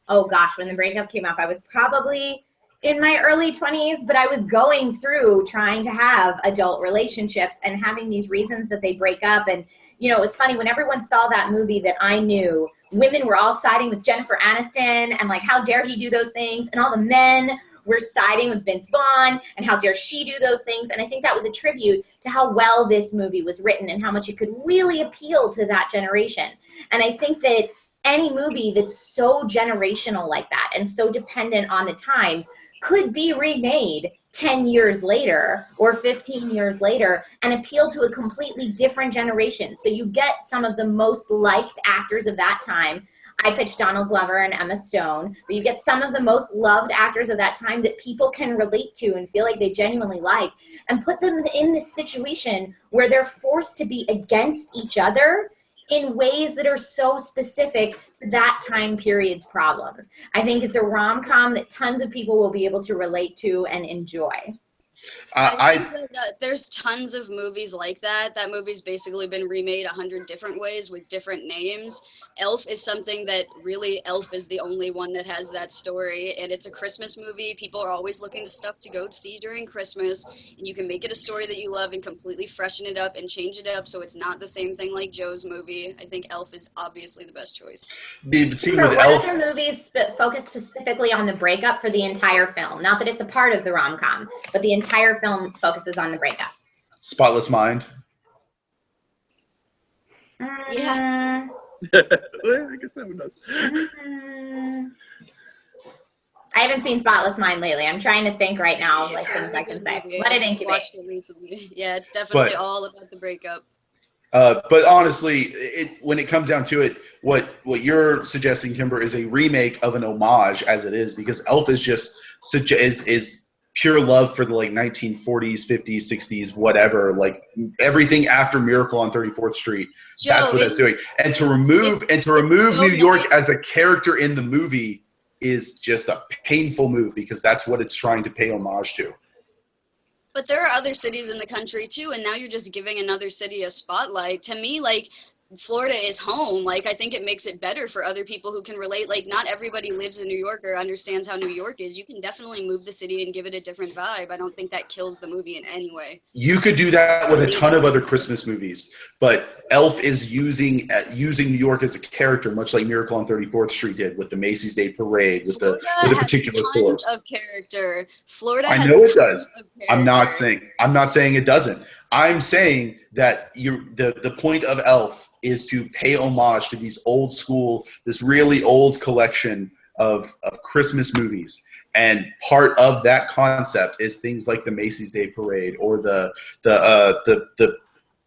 oh gosh, when The Breakup came up, I was probably in my early 20s, but I was going through trying to have adult relationships and having these reasons that they break up. And you know, it was funny when everyone saw that movie that I knew, women were all siding with Jennifer Aniston and like, how dare he do those things, and all the men we're siding with Vince Vaughn and how dare she do those things. And I think that was a tribute to how well this movie was written and how much it could really appeal to that generation. And I think that any movie that's so generational like that and so dependent on the times could be remade 10 years later or 15 years later and appeal to a completely different generation. So you get some of the most liked actors of that time. I pitched Donald Glover and Emma Stone, but you get some of the most loved actors of that time that people can relate to and feel like they genuinely like, and put them in this situation where they're forced to be against each other in ways that are so specific to that time period's problems. I think it's a rom-com that tons of people will be able to relate to and enjoy. I think that there's tons of movies like that. That movie's basically been remade 100 different ways with different names. Elf is something that really, Elf is the only one that has that story, and it's a Christmas movie. People are always looking to stuff to go see during Christmas, and you can make it a story that you love and completely freshen it up and change it up so it's not the same thing like Joe's movie. I think Elf is obviously the best choice. What other movies focus specifically on the breakup for the entire film? Not that it's a part of the rom-com, but the entire film focuses on the breakup. Spotless Mind. Yeah. I guess that one does. I haven't seen Spotless Mind lately. I'm trying to think right now, like It's a things really I can good say. movie. Let it I incubate. watched it recently. Yeah, it's definitely But- all about the breakup. But honestly, when it comes down to it, what you're suggesting, Kimber, is a remake of an homage, as it is, because Elf is just is pure love for the like 1940s, 50s, 60s, whatever, like everything after Miracle on 34th Street. Joe, That's what it's doing. And to remove so New York nice. as a character in the movie is just a painful move, because that's what it's trying to pay homage to. But there are other cities in the country too, and now you're just giving another city a spotlight. To me, like, Florida is home. Like, I think it makes it better for other people who can relate. Like, not everybody lives in New York or understands how New York is. You can definitely move the city and give it a different vibe. I don't think that kills the movie in any way. You could do that with a ton of other Christmas movies, but Elf is using New York as a character, much like Miracle on 34th Street did with the Macy's Day Parade, with the particular stores. Of character. Florida I has know it does. of I'm not character. saying it doesn't. I'm saying that the point of Elf is to pay homage to these old school, this really old collection of Christmas movies. And part of that concept is things like the Macy's Day Parade or the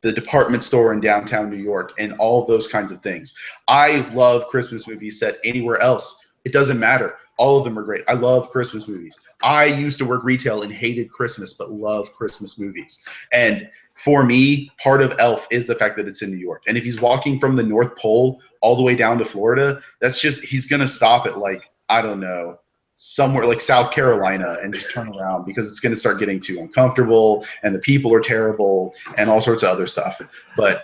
department store in downtown New York and all of those kinds of things. I love Christmas movies set anywhere else. It doesn't matter. All of them are great. I love Christmas movies. I used to work retail and hated Christmas, but love Christmas movies. And for me, part of Elf is the fact that it's in New York. And if he's walking from the North Pole all the way down to Florida, that's just, he's going to stop at, like, I don't know, somewhere like South Carolina and just turn around, because it's going to start getting too uncomfortable and the people are terrible and all sorts of other stuff. But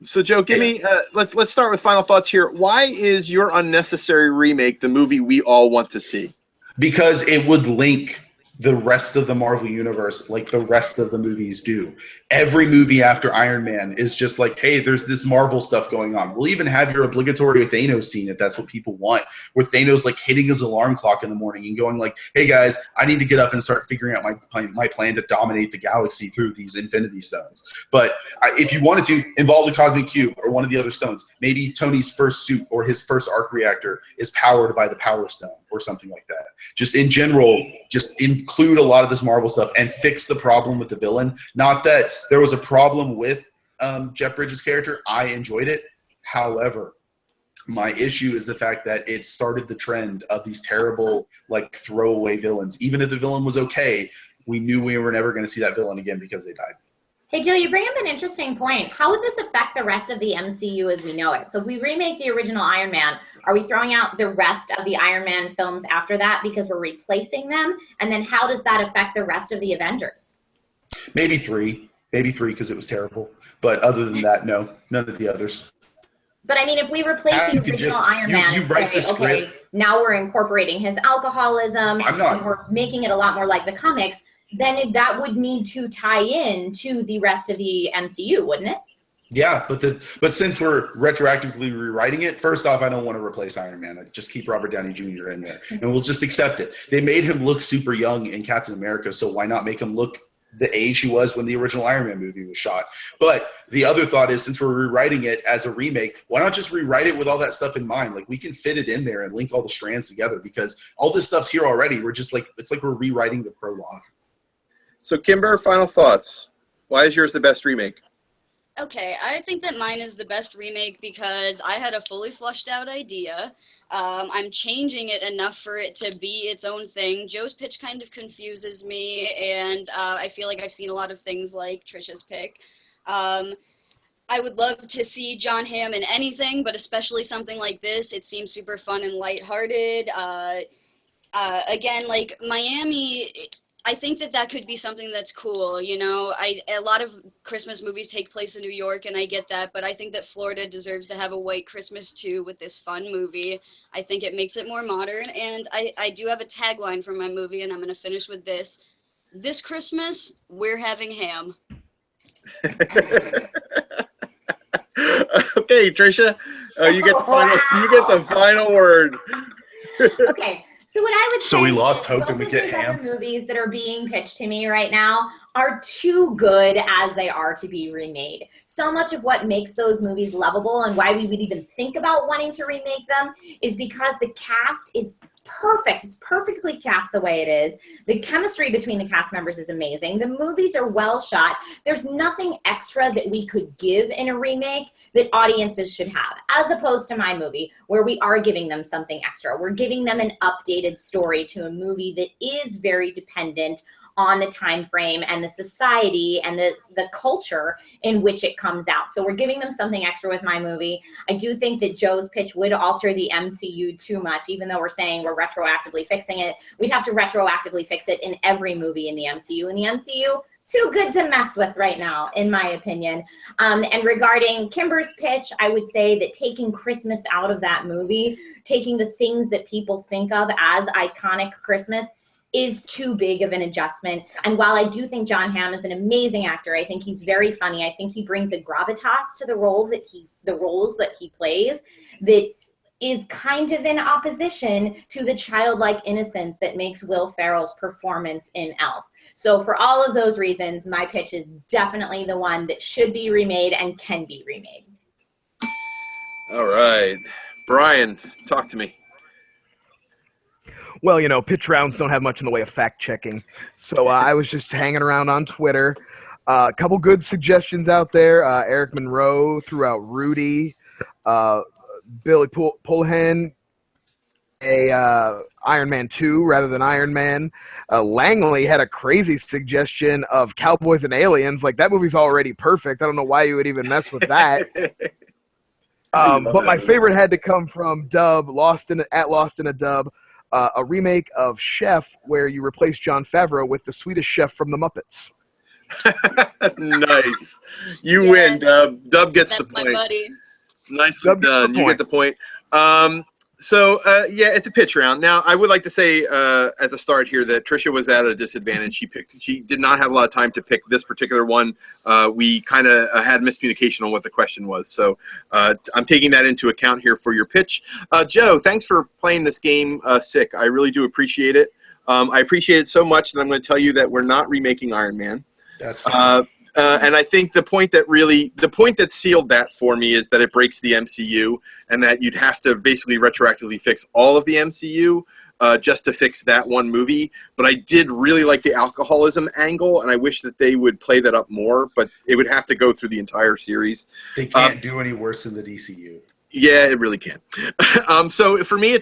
so Joe, give me let's start with final thoughts here. Why is your unnecessary remake the movie we all want to see? Because it would link the rest of the Marvel universe like the rest of the movies do. Every movie after Iron Man is just like, hey, there's this Marvel stuff going on. We'll even have your obligatory Thanos scene if that's what people want, where Thanos like hitting his alarm clock in the morning and going like, hey guys, I need to get up and start figuring out my plan to dominate the galaxy through these Infinity Stones. But if you wanted to involve the Cosmic Cube or one of the other stones, maybe Tony's first suit or his first arc reactor is powered by the Power Stone or something like that. Just in general, just include a lot of this Marvel stuff and fix the problem with the villain. Not that there was a problem with Jeff Bridges' character. I enjoyed it. However, my issue is the fact that it started the trend of these terrible, like, throwaway villains. Even if the villain was okay, we knew we were never going to see that villain again because they died. Hey, Joe, you bring up an interesting point. How would this affect the rest of the MCU as we know it? So if we remake the original Iron Man, are we throwing out the rest of the Iron Man films after that because we're replacing them? And then how does that affect the rest of the Avengers? Maybe three because it was terrible. But other than that, no, none of the others. But I mean, if we replace the original Iron Man and say, okay, now we're incorporating his alcoholism and we're making it a lot more like the comics, then that would need to tie in to the rest of the MCU, wouldn't it? Yeah, but since we're retroactively rewriting it, first off, I don't want to replace Iron Man. I'd just keep Robert Downey Jr. in there, and we'll just accept it. They made him look super young in Captain America, so why not make him look the age he was when the original Iron Man movie was shot? But the other thought is, since we're rewriting it as a remake, why not just rewrite it with all that stuff in mind? Like, we can fit it in there and link all the strands together, because all this stuff's here already. We're just like, it's like we're rewriting the prologue. So, Kimber, final thoughts. Why is yours the best remake? Okay, I think that mine is the best remake because I had a fully fleshed out idea. I'm changing it enough for it to be its own thing. Joe's pitch kind of confuses me, and I feel like I've seen a lot of things like Trisha's pick. I would love to see Jon Hamm in anything, but especially something like this. It seems super fun and lighthearted. Again, like Miami, I think that could be something that's cool. You know, a lot of Christmas movies take place in New York, and I get that, but I think that Florida deserves to have a white Christmas too with this fun movie. I think it makes it more modern, and I do have a tagline for my movie, and I'm going to finish with this. This Christmas, we're having ham. Okay, Trisha, you get the final word. Okay. So what I would say, we lost hope and we get ham. Other movies that are being pitched to me right now are too good as they are to be remade. So much of what makes those movies lovable and why we would even think about wanting to remake them is because the cast is perfect. It's perfectly cast the way it is. The chemistry between the cast members is amazing. The movies are well shot. There's nothing extra that we could give in a remake that audiences should have, as opposed to my movie, where we are giving them something extra. We're giving them an updated story to a movie that is very dependent on the time frame and the society and the culture in which it comes out. So we're giving them something extra with my movie. I do think that Joe's pitch would alter the MCU too much, even though we're saying we're retroactively fixing it. We'd have to retroactively fix it in every movie in the MCU. And the MCU, too good to mess with right now, in my opinion. And regarding Kimber's pitch, I would say that taking Christmas out of that movie, taking the things that people think of as iconic Christmas, is too big of an adjustment. And while I do think Jon Hamm is an amazing actor, I think he's very funny. I think he brings a gravitas to the roles that he plays that is kind of in opposition to the childlike innocence that makes Will Ferrell's performance in Elf. So for all of those reasons, my pitch is definitely the one that should be remade and can be remade. All right. Brian, talk to me. Well, you know, pitch rounds don't have much in the way of fact checking. So I was just hanging around on Twitter. A couple good suggestions out there. Eric Monroe threw out Rudy. Billy Pulhan, Iron Man 2 rather than Iron Man. Langley had a crazy suggestion of Cowboys and Aliens. Like, that movie's already perfect. I don't know why you would even mess with that. But my favorite had to come from Dub, Lost in a Dub. A remake of Chef where you replace Jon Favreau with the Swedish chef from the Muppets. Nice. You win, Dub. Dub gets the That's my point. buddy. Nicely done. You get the point. Yeah, it's a pitch round. Now, I would like to say at the start here that Trisha was at a disadvantage. She did not have a lot of time to pick this particular one. We kind of had miscommunication on what the question was. So I'm taking that into account here for your pitch. Joe, thanks for playing this game sick. I really do appreciate it. I appreciate it so much that I'm going to tell you that we're not remaking Iron Man. That's fine. And I think the point that sealed that for me is that it breaks the MCU and that you'd have to basically retroactively fix all of the MCU just to fix that one movie. But I did really like the alcoholism angle, and I wish that they would play that up more, but it would have to go through the entire series. They can't do any worse than the DCU. Yeah, it really can. So for me, it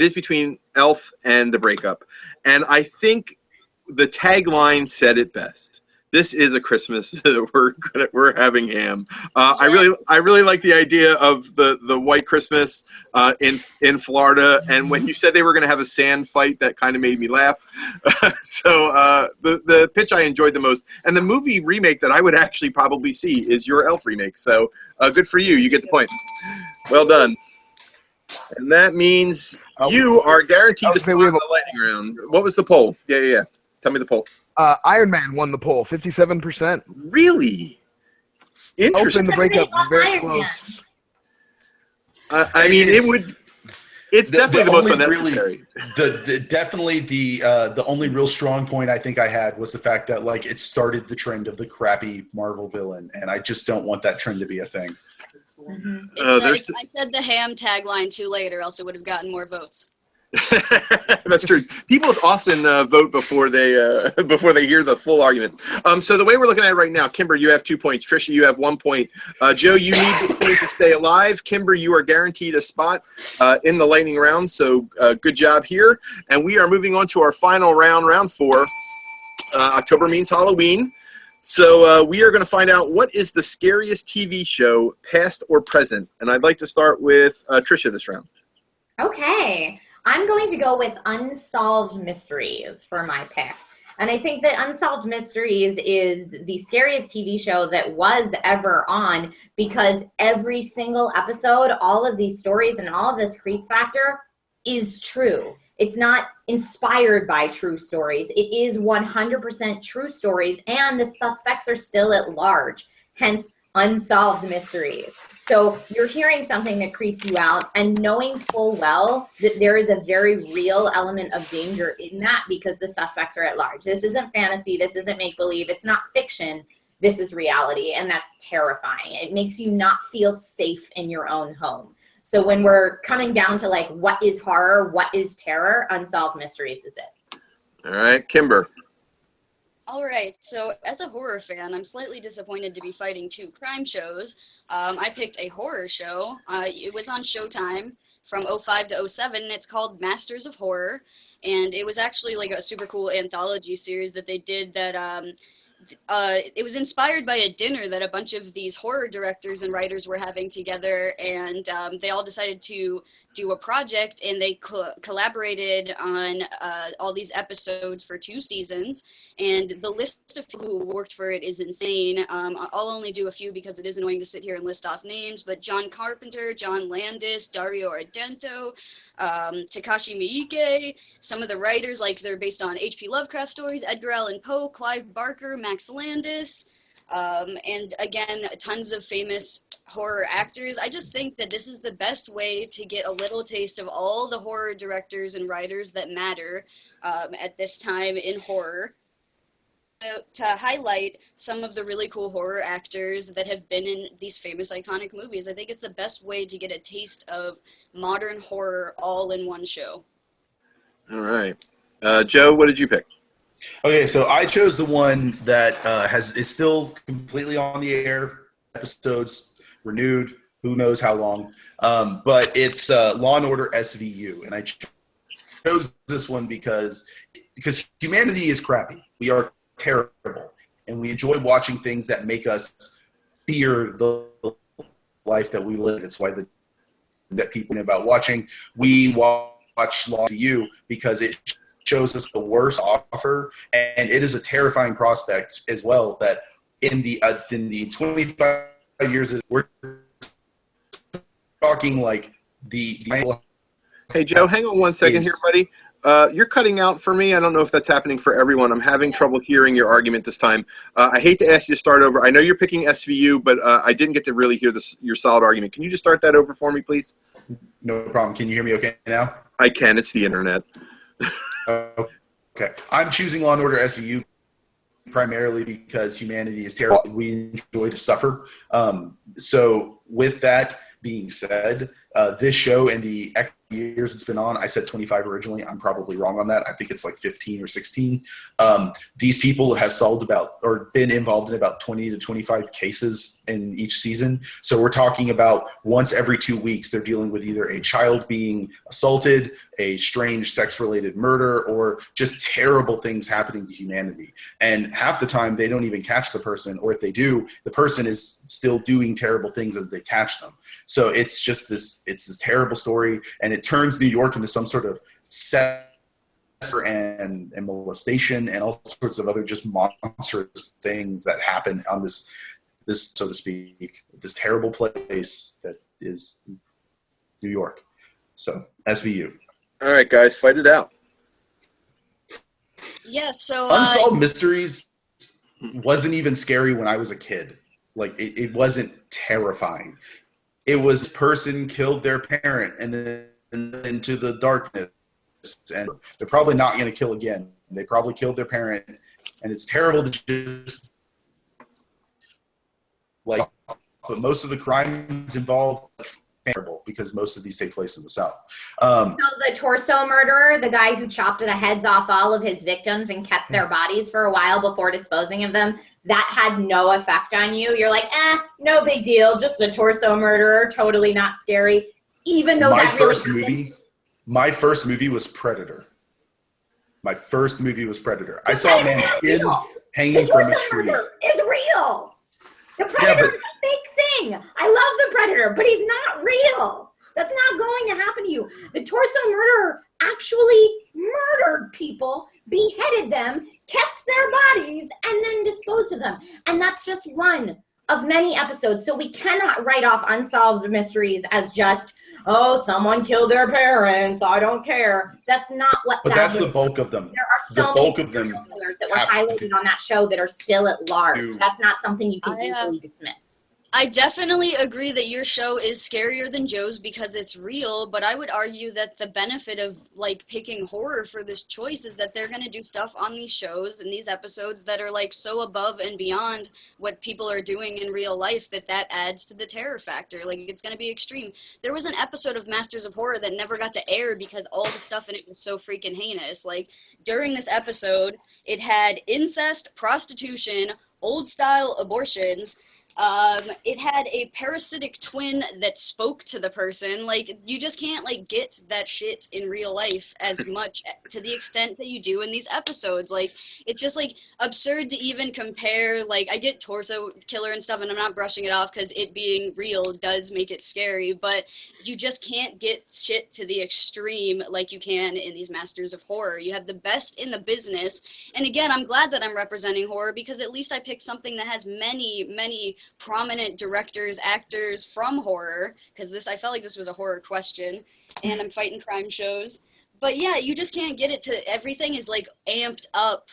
is between Elf and The Breakup. And I think the tagline said it best. This is a Christmas that we're having ham. I really like the idea of the white Christmas in Florida. And when you said they were going to have a sand fight, that kind of made me laugh. So the pitch I enjoyed the most, and the movie remake that I would actually probably see is your Elf remake. So good for you. You get the point. Well done. And that means you are guaranteed to spot in the lightning round. What was the poll? Yeah. Tell me the poll. Iron Man won the poll, 57%. Really? Interesting. In The Breakup, very close. I mean, it's definitely the most unnecessary. Definitely the only real strong point I think I had was the fact that it started the trend of the crappy Marvel villain, and I just don't want that trend to be a thing. Mm-hmm. I said the ham tagline too late, or else it would have gotten more votes. That's true. People often vote before they hear the full argument. So the way we're looking at it right now, Kimber, you have 2 points. Trisha, you have 1 point. Joe, you need this point to stay alive. Kimber, you are guaranteed a spot in the lightning round. So good job here. And we are moving on to our final round, round 4. October means Halloween. So we are going to find out what is the scariest TV show, past or present. And I'd like to start with Trisha this round. Okay. I'm going to go with Unsolved Mysteries for my pick. And I think that Unsolved Mysteries is the scariest TV show that was ever on, because every single episode, all of these stories and all of this creep factor is true. It's not inspired by true stories. It is 100% true stories, and the suspects are still at large, hence Unsolved Mysteries. So you're hearing something that creeps you out and knowing full well that there is a very real element of danger in that because the suspects are at large. This isn't fantasy. This isn't make-believe. It's not fiction. This is reality, and that's terrifying. It makes you not feel safe in your own home. So when we're coming down to like what is horror, what is terror, Unsolved Mysteries is it. All right, Kimber. All right, so as a horror fan, I'm slightly disappointed to be fighting two crime shows. I picked a horror show. It was on Showtime from 05 to 07. It's called Masters of Horror, and it was actually like a super cool anthology series that they did that it was inspired by a dinner that a bunch of these horror directors and writers were having together, and they all decided to do a project, and they collaborated on all these episodes for 2 seasons, and the list of people who worked for it is insane. I'll only do a few because it is annoying to sit here and list off names, but John Carpenter, John Landis, Dario Argento, Takashi Miike, some of the writers, like they're based on H.P. Lovecraft stories, Edgar Allan Poe, Clive Barker, Max Landis, and again, tons of famous horror actors. I just think that this is the best way to get a little taste of all the horror directors and writers that matter at this time in horror. To highlight some of the really cool horror actors that have been in these famous iconic movies. I think it's the best way to get a taste of modern horror all in one show. All right. Joe, what did you pick? Okay, so I chose the one that is still completely on the air. Episodes renewed, who knows how long. But it's Law and Order SVU, and I chose this one because humanity is crappy. We are terrible, and we enjoy watching things that make us fear the life that we live. It's why that people know about watching. We watch Law to You because it shows us the worst offer, and it is a terrifying prospect as well. That in the 25 years, we're talking like the. Hey Joe, hang on one second here, buddy. You're cutting out for me. I don't know if that's happening for everyone. I'm having trouble hearing your argument this time. I hate to ask you to start over. I know you're picking SVU, but I didn't get to really hear your solid argument. Can you just start that over for me, please? No problem. Can you hear me okay now? I can. It's the internet. Okay. I'm choosing Law and Order SVU primarily because humanity is terrible. We enjoy to suffer. So with that being said, this show and the years it's been on, I said 25 originally. I'm probably wrong on that. I think it's like 15 or 16. These people have solved been involved in about 20 to 25 cases in each season. So we're talking about once every 2 weeks, they're dealing with either a child being assaulted, a strange sex-related murder, or just terrible things happening to humanity. And half the time they don't even catch the person, or if they do, the person is still doing terrible things as they catch them. So it's just this terrible story, and it turns New York into some sort of and molestation and all sorts of other just monstrous things that happen on this so to speak, this terrible place that is New York. So SVU. All right, guys, fight it out. Yeah, so Unsolved Mysteries wasn't even scary when I was a kid. Like it wasn't terrifying. It was person killed their parent and then into the darkness, and they're probably not going to kill again. They probably killed their parent, and it's terrible to just like. But most of the crimes involved terrible because most of these take place in the South. So the torso murderer, the guy who chopped the heads off all of his victims and kept their bodies for a while before disposing of them, that had no effect on you. You're like, no big deal, just the torso murderer, totally not scary. Even though my first movie was Predator. My first movie was Predator. I saw a man skinned hanging from a tree. The torso murderer is real. The Predator is a fake thing. I love the Predator, but he's not real. That's not going to happen to you. The torso murderer actually murdered people, beheaded them, kept their bodies, and then disposed of them. And that's just one of many episodes. So we cannot write off Unsolved Mysteries as just, oh, someone killed their parents, I don't care. That's not what But that's the bulk of them. There are so many serial killers that were highlighted on that show that are still at large. That's not something you can easily dismiss. I definitely agree that your show is scarier than Joe's because it's real, but I would argue that the benefit of like picking horror for this choice is that they're going to do stuff on these shows and these episodes that are like so above and beyond what people are doing in real life that adds to the terror factor. Like, it's going to be extreme. There was an episode of Masters of Horror that never got to air because all the stuff in it was so freaking heinous. Like, during this episode, it had incest, prostitution, old style abortions. It had a parasitic twin that spoke to the person. Like, you just can't like get that shit in real life as much to the extent that you do in these episodes. Like, it's just like absurd to even compare. Like, I get torso killer and stuff, and I'm not brushing it off because it being real does make it scary, but you just can't get shit to the extreme like you can in these Masters of Horror. You have the best in the business. And again, I'm glad that I'm representing horror because at least I picked something that has many prominent directors, actors from horror, because I felt like this was a horror question, and I'm fighting crime shows. But yeah, you just can't get it to, everything is like amped up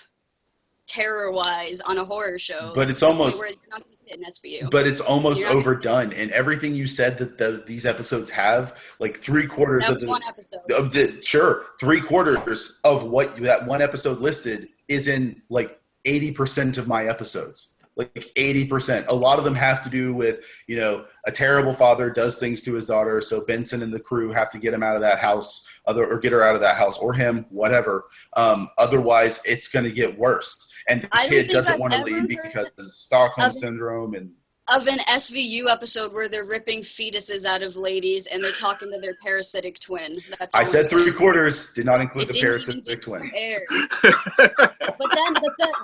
terror-wise on a horror show. But it's almost, where you're not gonna get an SVU. but it's almost overdone. And everything you said that these episodes have, like 3/4 that of was the, one episode. Sure, 3/4 of what that one episode listed is in like 80% of my episodes. Like 80%. A lot of them have to do with, you know, a terrible father does things to his daughter, so Benson and the crew have to get him out of that house, or get her out of that house, or him, whatever. Otherwise, it's going to get worse. And the kid doesn't want to leave because of Stockholm syndrome and of an SVU episode where they're ripping fetuses out of ladies and they're talking to their parasitic twin. That's all I said 3/4 did not include it the parasitic twin. But then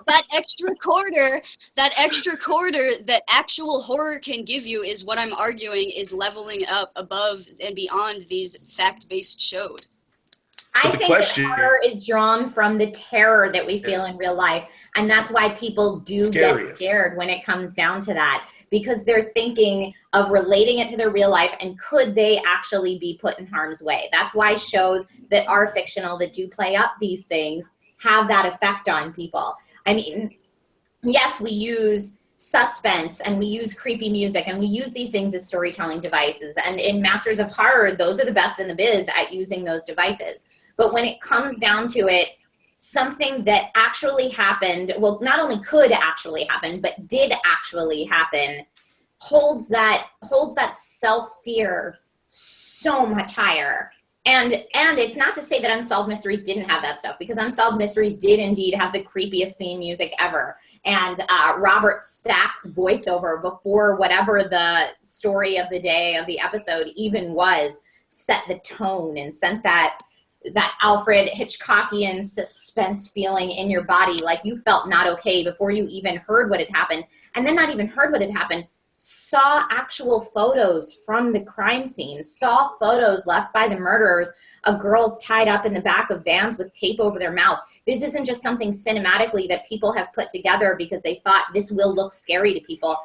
that extra quarter that actual horror can give you is what I'm arguing is leveling up above and beyond these fact-based shows. I think that horror is drawn from the terror that we feel in real life. And that's why people do get scared when it comes down to that. Because they're thinking of relating it to their real life and could they actually be put in harm's way. That's why shows that are fictional, that do play up these things, have that effect on people. I mean, yes, we use suspense and we use creepy music and we use these things as storytelling devices. And in Masters of Horror, those are the best in the biz at using those devices. But when it comes down to it, something that actually happened, well, not only could actually happen, but did actually happen, holds that self-fear so much higher. And it's not to say that Unsolved Mysteries didn't have that stuff, because Unsolved Mysteries did indeed have the creepiest theme music ever. And Robert Stack's voiceover before whatever the story of the day of the episode even was, set the tone and sent that Alfred Hitchcockian suspense feeling in your body, like you felt not okay before you even heard what had happened, and then not even heard what had happened, saw actual photos from the crime scene, saw photos left by the murderers of girls tied up in the back of vans with tape over their mouth. This isn't just something cinematically that people have put together because they thought this will look scary to people.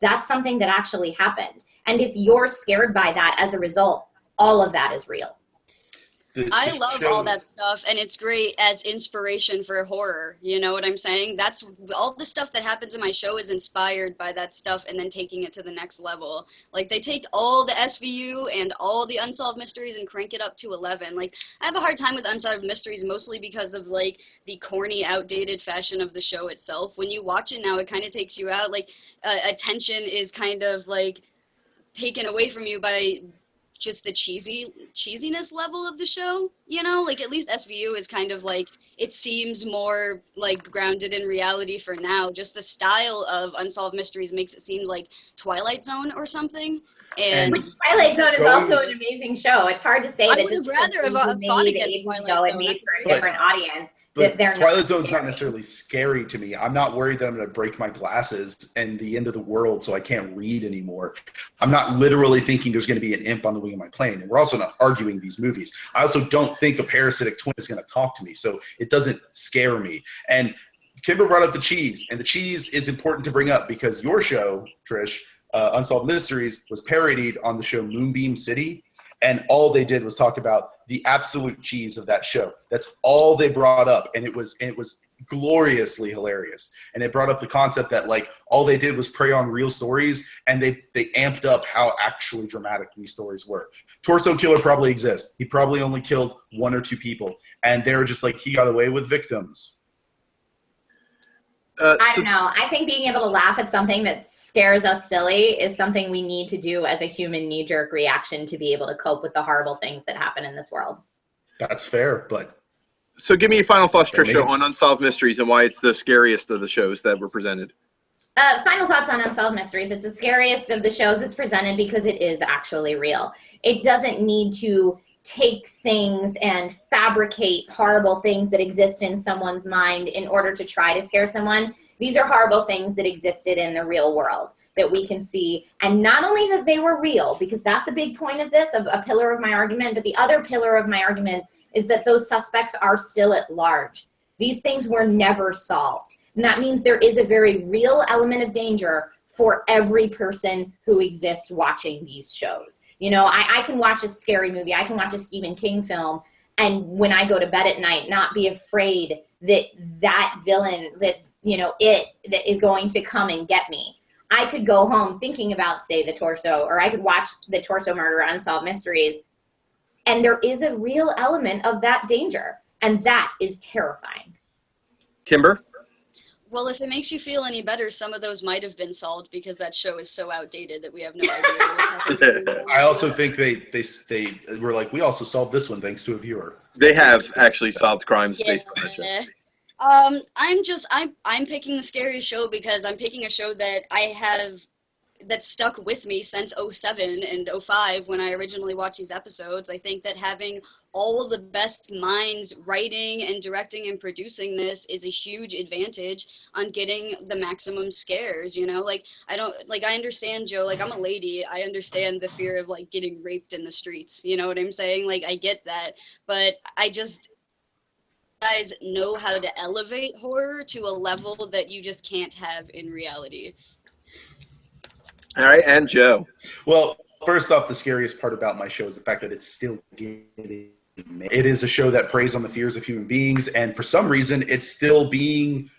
That's something that actually happened. And if you're scared by that as a result, all of that is real. I love all that stuff, and it's great as inspiration for horror. You know what I'm saying? That's all the stuff that happens in my show is inspired by that stuff and then taking it to the next level. Like, they take all the SVU and all the Unsolved Mysteries and crank it up to 11. Like, I have a hard time with Unsolved Mysteries mostly because of, like, the corny, outdated fashion of the show itself. When you watch it now, it kind of takes you out. Like, attention is kind of, like, taken away from you by just the cheesiness level of the show, you know? Like, at least SVU is kind of like, it seems more like grounded in reality for now. Just the style of Unsolved Mysteries makes it seem like Twilight Zone or something. And which Twilight Zone is also an amazing show. It's hard to say that I would have rather have fought against Twilight Zone. Made for a different audience. But Twilight Zone's not necessarily scary to me. I'm not worried that I'm going to break my glasses and the end of the world so I can't read anymore. I'm not literally thinking there's going to be an imp on the wing of my plane. And we're also not arguing these movies. I also don't think a parasitic twin is going to talk to me, so it doesn't scare me. And Kimber brought up the cheese, and the cheese is important to bring up because your show, Trish, Unsolved Mysteries, was parodied on the show Moonbeam City. And all they did was talk about the absolute cheese of that show. That's all they brought up, and it was gloriously hilarious. And it brought up the concept that like all they did was prey on real stories, and they amped up how actually dramatic these stories were. Torso killer probably exists. He probably only killed 1 or 2 people, and they were just like, he got away with victims. I don't know. I think being able to laugh at something that scares us silly is something we need to do as a human knee-jerk reaction to be able to cope with the horrible things that happen in this world. That's fair, but... So give me your final thoughts, Trisha, on Unsolved Mysteries and why it's the scariest of the shows that were presented. Final thoughts on Unsolved Mysteries. It's the scariest of the shows it's presented because it is actually real. It doesn't need to take things and fabricate horrible things that exist in someone's mind in order to try to scare someone. These are horrible things that existed in the real world that we can see. And not only that they were real, because that's a big point of this, of a pillar of my argument, but the other pillar of my argument is that those suspects are still at large. These things were never solved. And that means there is a very real element of danger for every person who exists watching these shows. You know, I can watch a scary movie, I can watch a Stephen King film, and when I go to bed at night, not be afraid that that villain, that, you know, that is going to come and get me. I could go home thinking about, say, the Torso, or I could watch the Torso Murder Unsolved Mysteries, and there is a real element of that danger, and that is terrifying. Kimber? Well, if it makes you feel any better, some of those might have been solved because that show is so outdated that we have no idea what's happening. I also think they were like, we also solved this one thanks to a viewer. They have actually solved crimes based on that show. I'm picking the scariest show because I'm picking a show that that stuck with me since 07 and 05 when I originally watched these episodes. I think that having all of the best minds writing and directing and producing this is a huge advantage on getting the maximum scares, you know? Like, I understand, Joe, like, I'm a lady. I understand the fear of, like, getting raped in the streets. You know what I'm saying? Like, I get that. But guys know how to elevate horror to a level that you just can't have in reality. All right, and Joe. Well, first off, the scariest part about my show is the fact that it's still getting made. It is a show that preys on the fears of human beings, and for some reason, it's still being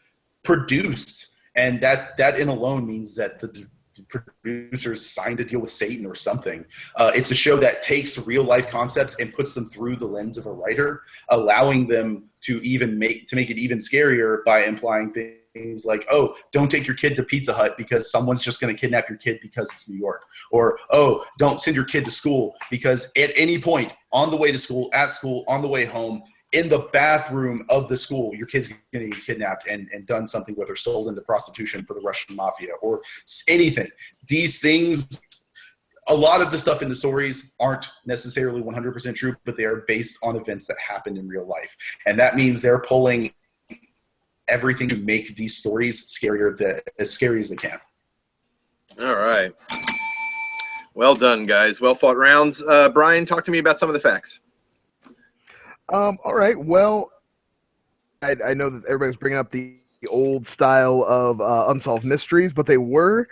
produced. And that in alone means that the producers signed a deal with Satan or something. It's a show that takes real life concepts and puts them through the lens of a writer, allowing them to make it even scarier by implying things like, oh, don't take your kid to Pizza Hut because someone's just going to kidnap your kid because it's New York. Or, oh, don't send your kid to school because at any point on the way to school, at school, on the way home, in the bathroom of the school, your kid's going to get kidnapped and done something with or sold into prostitution for the Russian mafia or anything. These things, a lot of the stuff in the stories aren't necessarily 100% true, but they are based on events that happened in real life. And that means they're pulling everything to make these stories as scary as they can. All right. Well done, guys. Well fought rounds. Brian, talk to me about some of the facts. All right. Well, I know that everybody's bringing up the old style of Unsolved Mysteries, but they were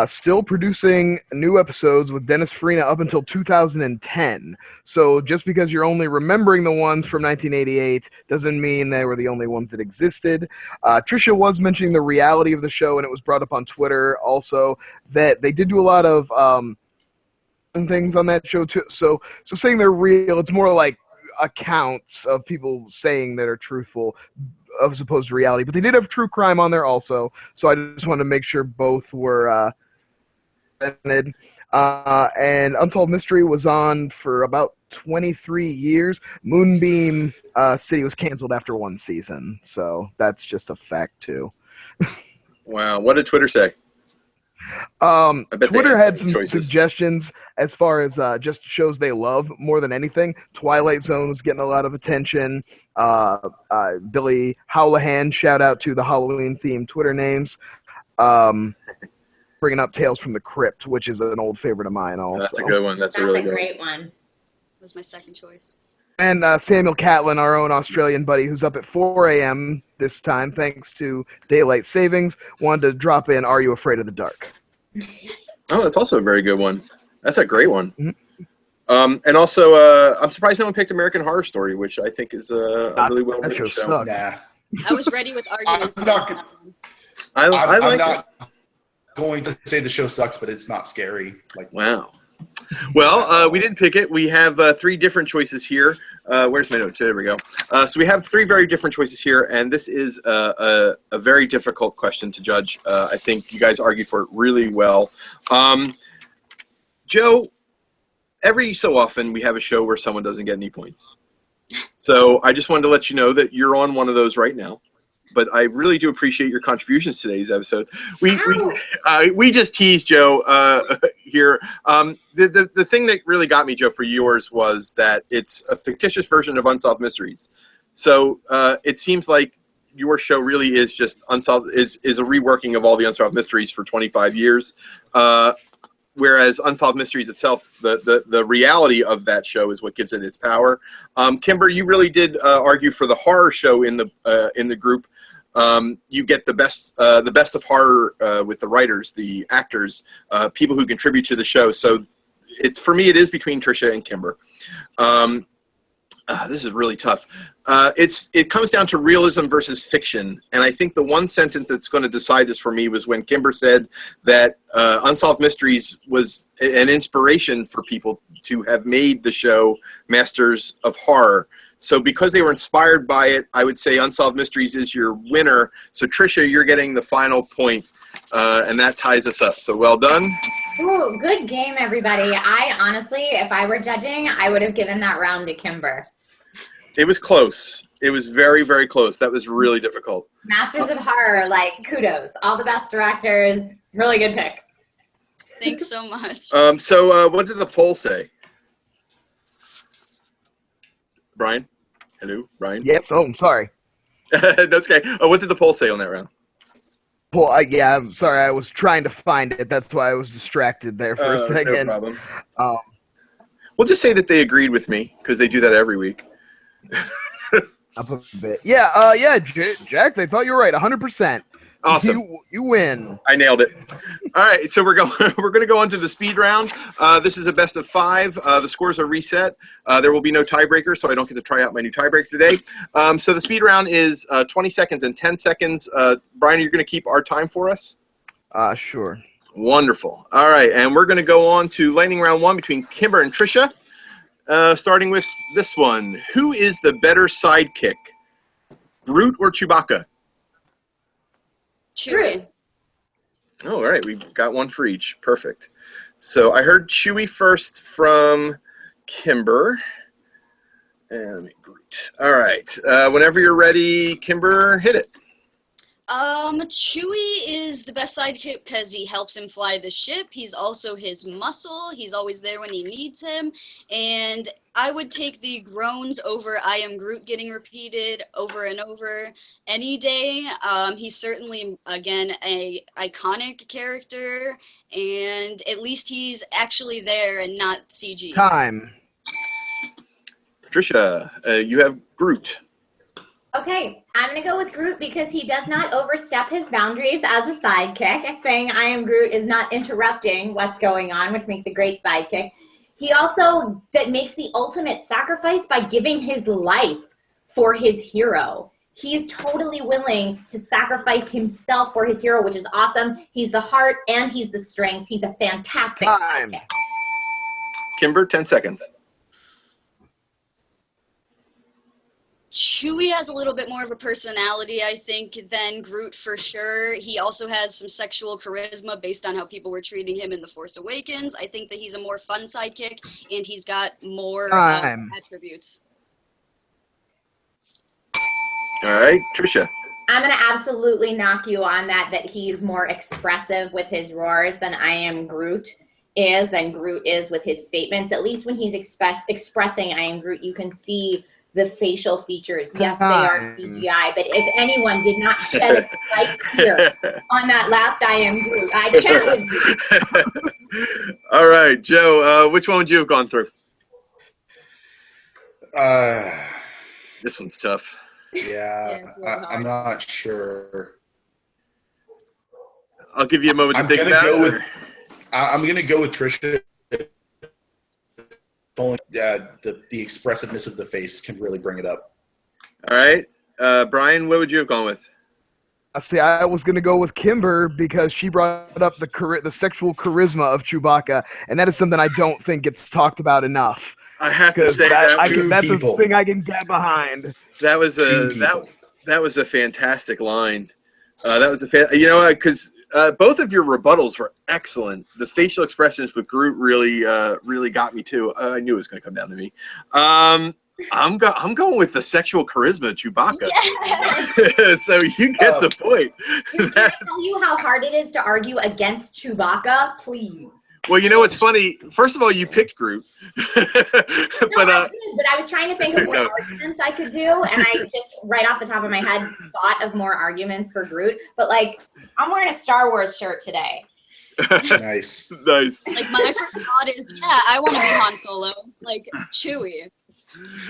still producing new episodes with Dennis Farina up until 2010. So just because you're only remembering the ones from 1988 doesn't mean they were the only ones that existed. Trisha was mentioning the reality of the show, and it was brought up on Twitter also that they did do a lot of things on that show too. So saying they're real, it's more like accounts of people saying that are truthful as opposed to reality, but they did have true crime on there also, so I just wanted to make sure both were presented. And Unsolved Mystery was on for about 23 years. Moonbeam City was canceled after 1 season, so that's just a fact too. Wow, what did Twitter say? Twitter had some suggestions as far as just shows they love more than anything. Twilight Zone was getting a lot of attention. Billy Howlahan, shout out to the Halloween themed Twitter names. Bringing up Tales from the Crypt, which is an old favorite of mine also. That's a good one. That's a really good great one. That was my second choice. And Samuel Catlin, our own Australian buddy, who's up at 4 a.m. this time, thanks to daylight savings, wanted to drop in Are You Afraid of the Dark? Oh, that's also a very good one. That's a great one. Mm-hmm. And also, I'm surprised no one picked American Horror Story, which I think is a really well-written show. Sucks. Nah. I was ready with arguments. I'm not, I I'm like not going to say the show sucks, but it's not scary. Like, Wow. Well, we didn't pick it. We have 3 different choices here. Where's my notes? There we go. So we have 3 very different choices here, and this is a very difficult question to judge. I think you guys argued for it really well. Joe, every so often we have a show where someone doesn't get any points. So I just wanted to let you know that you're on one of those right now. But I really do appreciate your contributions to today's episode. We just teased Joe here. The thing that really got me, Joe, for yours was that it's a fictitious version of Unsolved Mysteries. So it seems like your show really is just unsolved is a reworking of all the Unsolved Mysteries for 25 years. Whereas Unsolved Mysteries itself, the reality of that show is what gives it its power. Kimber, you really did argue for the horror show in the group. You get the best of horror with the writers, the actors, people who contribute to the show. So for me, it is between Trisha and Kimber. This is really tough. It comes down to realism versus fiction. And I think the one sentence that's going to decide this for me was when Kimber said that Unsolved Mysteries was an inspiration for people to have made the show Masters of Horror. So because they were inspired by it, I would say Unsolved Mysteries is your winner. So Trisha, you're getting the final point, and that ties us up. So well done. Ooh, good game, everybody. I honestly, if I were judging, I would have given that round to Kimber. It was close. It was very, very close. That was really difficult. Masters of Horror, like, kudos. All the best directors. Really good pick. Thanks so much. So what did the poll say? Brian? Hello, Brian? Yes. Oh, I'm sorry. That's okay. What did the poll say on that round? Well, yeah, I'm sorry. I was trying to find it. That's why I was distracted there for a second. No problem. We'll just say that they agreed with me because they do that every week. Up a bit. Yeah, Jack, they thought you were right. 100%. Awesome. You win. I nailed it. All right, so we're going to go on to the speed round. This is a best of 5. The scores are reset. There will be no tiebreaker, so I don't get to try out my new tiebreaker today. So the speed round is 20 seconds and 10 seconds. Brian, you're going to keep our time for us? Sure. Wonderful. All right, and we're going to go on to lightning round 1 between Kimber and Trisha. Starting with this one. Who is the better sidekick, Groot or Chewbacca? Chewie. Oh, all right. We've got one for each. Perfect. So I heard Chewie first from Kimber. And Groot. All right. Whenever you're ready, Kimber, hit it. Chewie is the best sidekick because he helps him fly the ship. He's also his muscle. He's always there when he needs him. And I would take the groans over I am Groot getting repeated over and over any day. He's certainly, again, a iconic character. And at least he's actually there and not CG. Time. Trisha, you have Groot. Okay, I'm going to go with Groot because he does not overstep his boundaries as a sidekick. Saying I am Groot is not interrupting what's going on, which makes a great sidekick. He also makes the ultimate sacrifice by giving his life for his hero. He's totally willing to sacrifice himself for his hero, which is awesome. He's the heart and he's the strength. He's a fantastic sidekick. Kimber, 10 seconds. Chewie has a little bit more of a personality, I think, than Groot for sure. He also has some sexual charisma based on how people were treating him in The Force Awakens. I think that he's a more fun sidekick, and he's got more attributes. All right, Trisha. I'm going to absolutely knock you on that he's more expressive with his roars than I am Groot than Groot is with his statements. At least when he's expressing I am Groot, you can see the facial features. Yes, they are CGI, but if anyone did not shed a slight tear on that last I am Groot, I challenge you. All right, Joe, which one would you have gone through? This one's tough. Yeah, I'm not sure. I'll give you a moment to think about it. I'm going to go with Trisha. Only the expressiveness of the face can really bring it up. All right. Brian, what would you have gone with? See, I was going to go with Kimber because she brought up the sexual charisma of Chewbacca, and that is something I don't think gets talked about enough. I have to say that's people. a thing I can get behind. that was a fantastic line. Because both of your rebuttals were excellent. The facial expressions with Groot really got me too. I knew it was going to come down to me. I'm going with the sexual charisma of Chewbacca. Yes. So you get the point. Can I tell you how hard it is to argue against Chewbacca? Please. Well, you know what's funny? First of all, you picked Groot. But I was trying to think of what arguments I could do, and I just, right off the top of my head, thought of more arguments for Groot. But, like, I'm wearing a Star Wars shirt today. Nice. Nice. Like, my first thought is, yeah, I want to be Han Solo. Like, Chewie.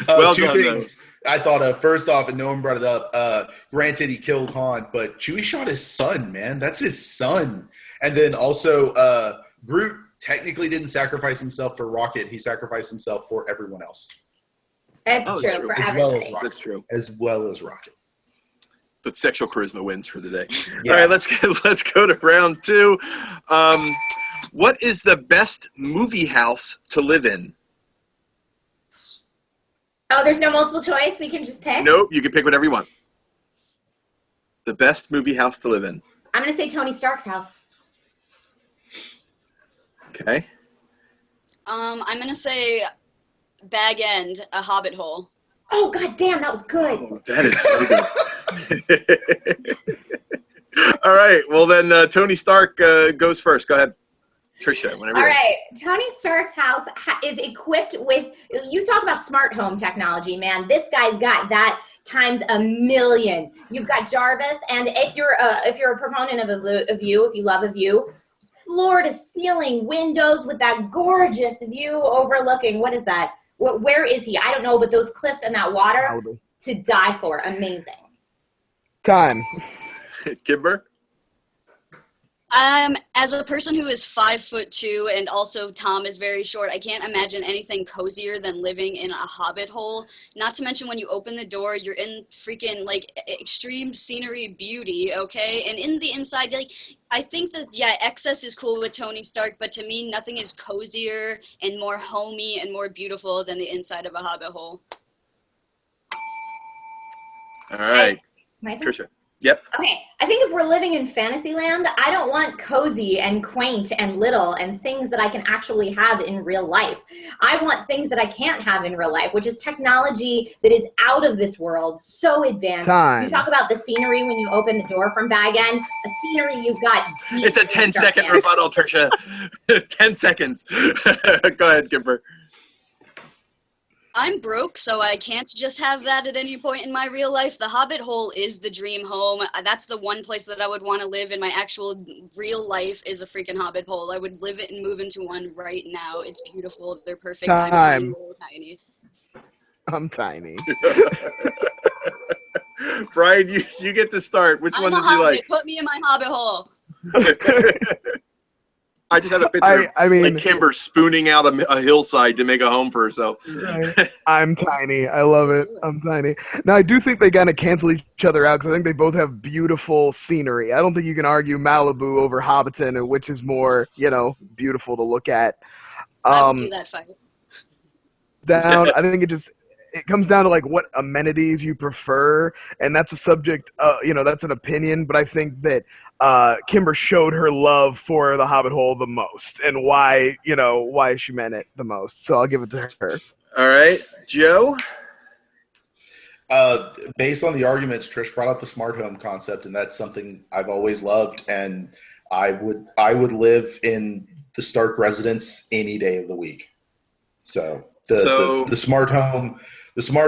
Well Two done, things I thought of. First off, and no one brought it up, granted he killed Han, but Chewie shot his son, man. That's his son. And then also, Groot technically didn't sacrifice himself for Rocket. He sacrificed himself for everyone else. It's Oh, true, it's true. for As well as everybody. Rocket. That's true. As well as Rocket. But sexual charisma wins for the day. Yeah. All right, let's go to round two. What is the best movie house to live in? Oh, there's no multiple choice? We can just pick? Nope, you can pick whatever you want. The best movie house to live in. I'm going to say Tony Stark's house. Okay. I'm going to say Bag End, a Hobbit hole. Oh, god damn, that was good. Oh, that is so good. All right, well then Tony Stark goes first. Go ahead, Trisha, whenever All you're ready. right, Tony Stark's house is equipped with, you talk about smart home technology, man. This guy's got that times a million. You've got Jarvis, and if you're a proponent of a view, if you love a view, floor to ceiling windows with that gorgeous view overlooking, what is that? Where is he? I don't know, but those cliffs and that water, Malibu. to die for. Amazing. Time. Kimber? As a person who is 5'2" and also Tom is very short, I can't imagine anything cozier than living in a hobbit hole. Not to mention when you open the door, you're in freaking like extreme scenery beauty, okay? And in the inside, like I think that excess is cool with Tony Stark, but to me, nothing is cozier and more homey and more beautiful than the inside of a hobbit hole. All right, My turn? Trisha. Yep. Okay, I think if we're living in Fantasyland, I don't want cozy and quaint and little and things that I can actually have in real life. I want things that I can't have in real life, which is technology that is out of this world, so advanced. Time. You talk about the scenery when you open the door from Bag End, a scenery you've got deep It's a in 10-second darkness. rebuttal, Trisha. 10 seconds. Go ahead, Kimber. I'm broke, so I can't just have that at any point in my real life. The Hobbit Hole is the dream home. That's the one place that I would want to live in my actual real life is a freaking Hobbit Hole. I would live it and move into one right now. It's beautiful. They're perfect. I'm tiny, little tiny. I'm tiny. Brian, you get to start. Which I'm one a did you Hobbit. like? Put me in my Hobbit Hole. I just have a picture I mean, like Kimber spooning out a hillside to make a home for herself. I'm tiny. I love it. I'm tiny. Now, I do think they kind of cancel each other out because I think they both have beautiful scenery. I don't think you can argue Malibu over Hobbiton, and which is more, beautiful to look at. I would do that fight. I think it comes down to like what amenities you prefer, and that's a subject, that's an opinion, but I think that Kimber showed her love for the Hobbit Hole the most and why she meant it the most. So I'll give it to her. All right, Joe? Based on the arguments, Trish brought up the smart home concept, and that's something I've always loved, and I would live in the Stark residence any day of the week. So the smart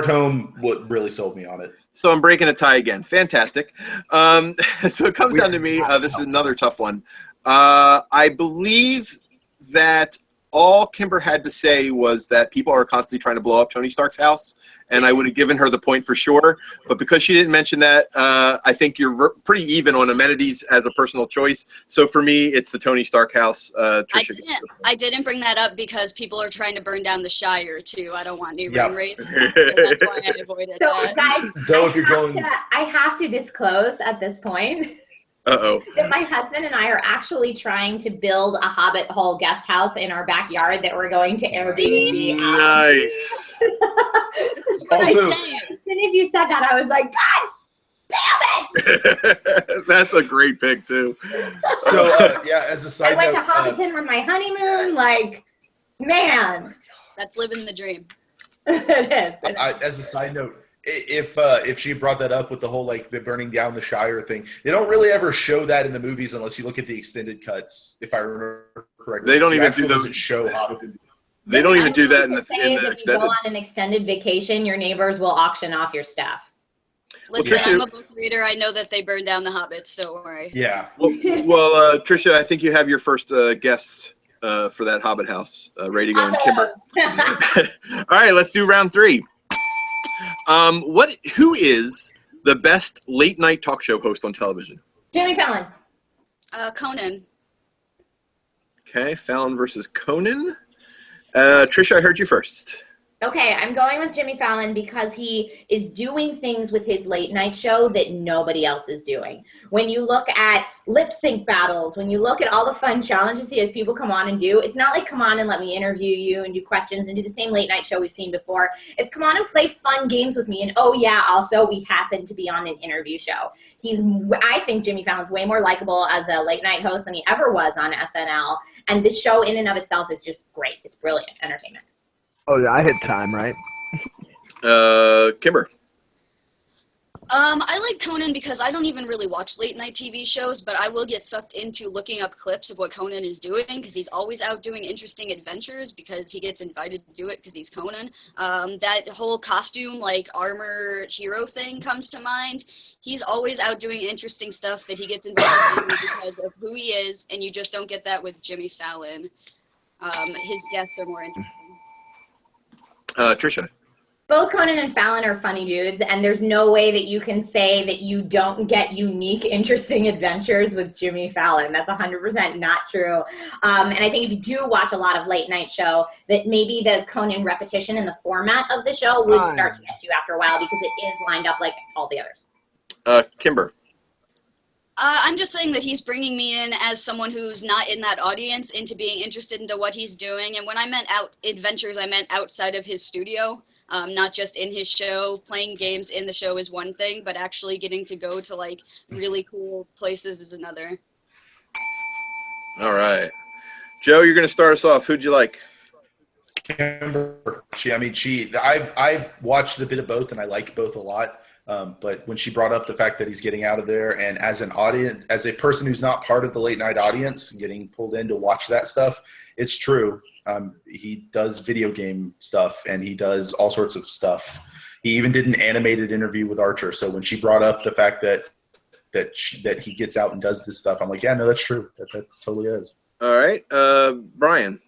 home what really sold me on it. So I'm breaking a tie again. Fantastic. So it comes down to me. This is another tough one. I believe that all Kimber had to say was that people are constantly trying to blow up Tony Stark's house, and I would have given her the point for sure. But because she didn't mention that, I think you're pretty even on amenities as a personal choice. So for me, it's the Tony Stark house. Trisha. I didn't bring that up because people are trying to burn down the Shire too. I don't want new Yeah. ring rates, so that's why I avoided So, that. guys, Though if you're going, I have to disclose at this point Uh-oh. that my husband and I are actually trying to build a Hobbit Hole guest house in our backyard that we're going to Airbnb out. Nice. This is what I'm Also- saying. As soon as you said that, I was like, God damn it! That's a great pick too. so yeah, as a I side went note, to Hobbiton on my honeymoon. Like, man, That's living the dream. it is. as a side note, if she brought that up with the whole like the burning down the Shire thing, they don't really ever show that in the movies unless you look at the extended cuts. If I remember correctly, They don't The even actual do those. doesn't show Hobbiton. They don't even do that in Say the that if you go extended. on an extended vacation, your neighbors will auction off your stuff. Listen, Trisha- I'm a book reader. I know that they burned down the hobbits, so don't worry. Yeah. Well, Trisha, I think you have your first guest for that Hobbit house ready to go in Kimber. All right, let's do round 3. Who is the best late night talk show host on television? Jimmy Fallon. Conan. Okay, Fallon versus Conan. Trisha, I heard you first. Okay, I'm going with Jimmy Fallon because he is doing things with his late night show that nobody else is doing. When you look at lip sync battles, when you look at all the fun challenges he has people come on and do, it's not like come on and let me interview you and do questions and do the same late night show we've seen before. It's come on and play fun games with me. And oh yeah, also we happen to be on an interview show. I think Jimmy Fallon's way more likable as a late night host than he ever was on SNL. And this show in and of itself is just great. It's brilliant entertainment. Oh, I hit time, right? Kimber. I like Conan because I don't even really watch late night TV shows, but I will get sucked into looking up clips of what Conan is doing because he's always out doing interesting adventures because he gets invited to do it because he's Conan. That whole costume, like armor hero thing comes to mind. He's always out doing interesting stuff that he gets invited to do because of who he is, and you just don't get that with Jimmy Fallon. His guests are more interesting. Trisha. Both Conan and Fallon are funny dudes, and there's no way that you can say that you don't get unique, interesting adventures with Jimmy Fallon. That's 100% not true. And I think if you do watch a lot of late night show, that maybe the Conan repetition in the format of the show would start to get you after a while because it is lined up like all the others. Kimber. I'm just saying that he's bringing me in as someone who's not in that audience into being interested into what he's doing. And when I meant out adventures, I meant outside of his studio, not just in his show. Playing games in the show is one thing, but actually getting to go to like really cool places is another. All right. Joe, you're going to start us off. Who'd you like? Kimber. I've watched a bit of both, and I like both a lot. But when she brought up the fact that he's getting out of there, and as an audience, as a person who's not part of the late night audience, getting pulled in to watch that stuff, it's true. He does video game stuff, and he does all sorts of stuff. He even did an animated interview with Archer. So when she brought up the fact that he gets out and does this stuff, I'm like, yeah, no, that's true. That totally is. All right. Brian.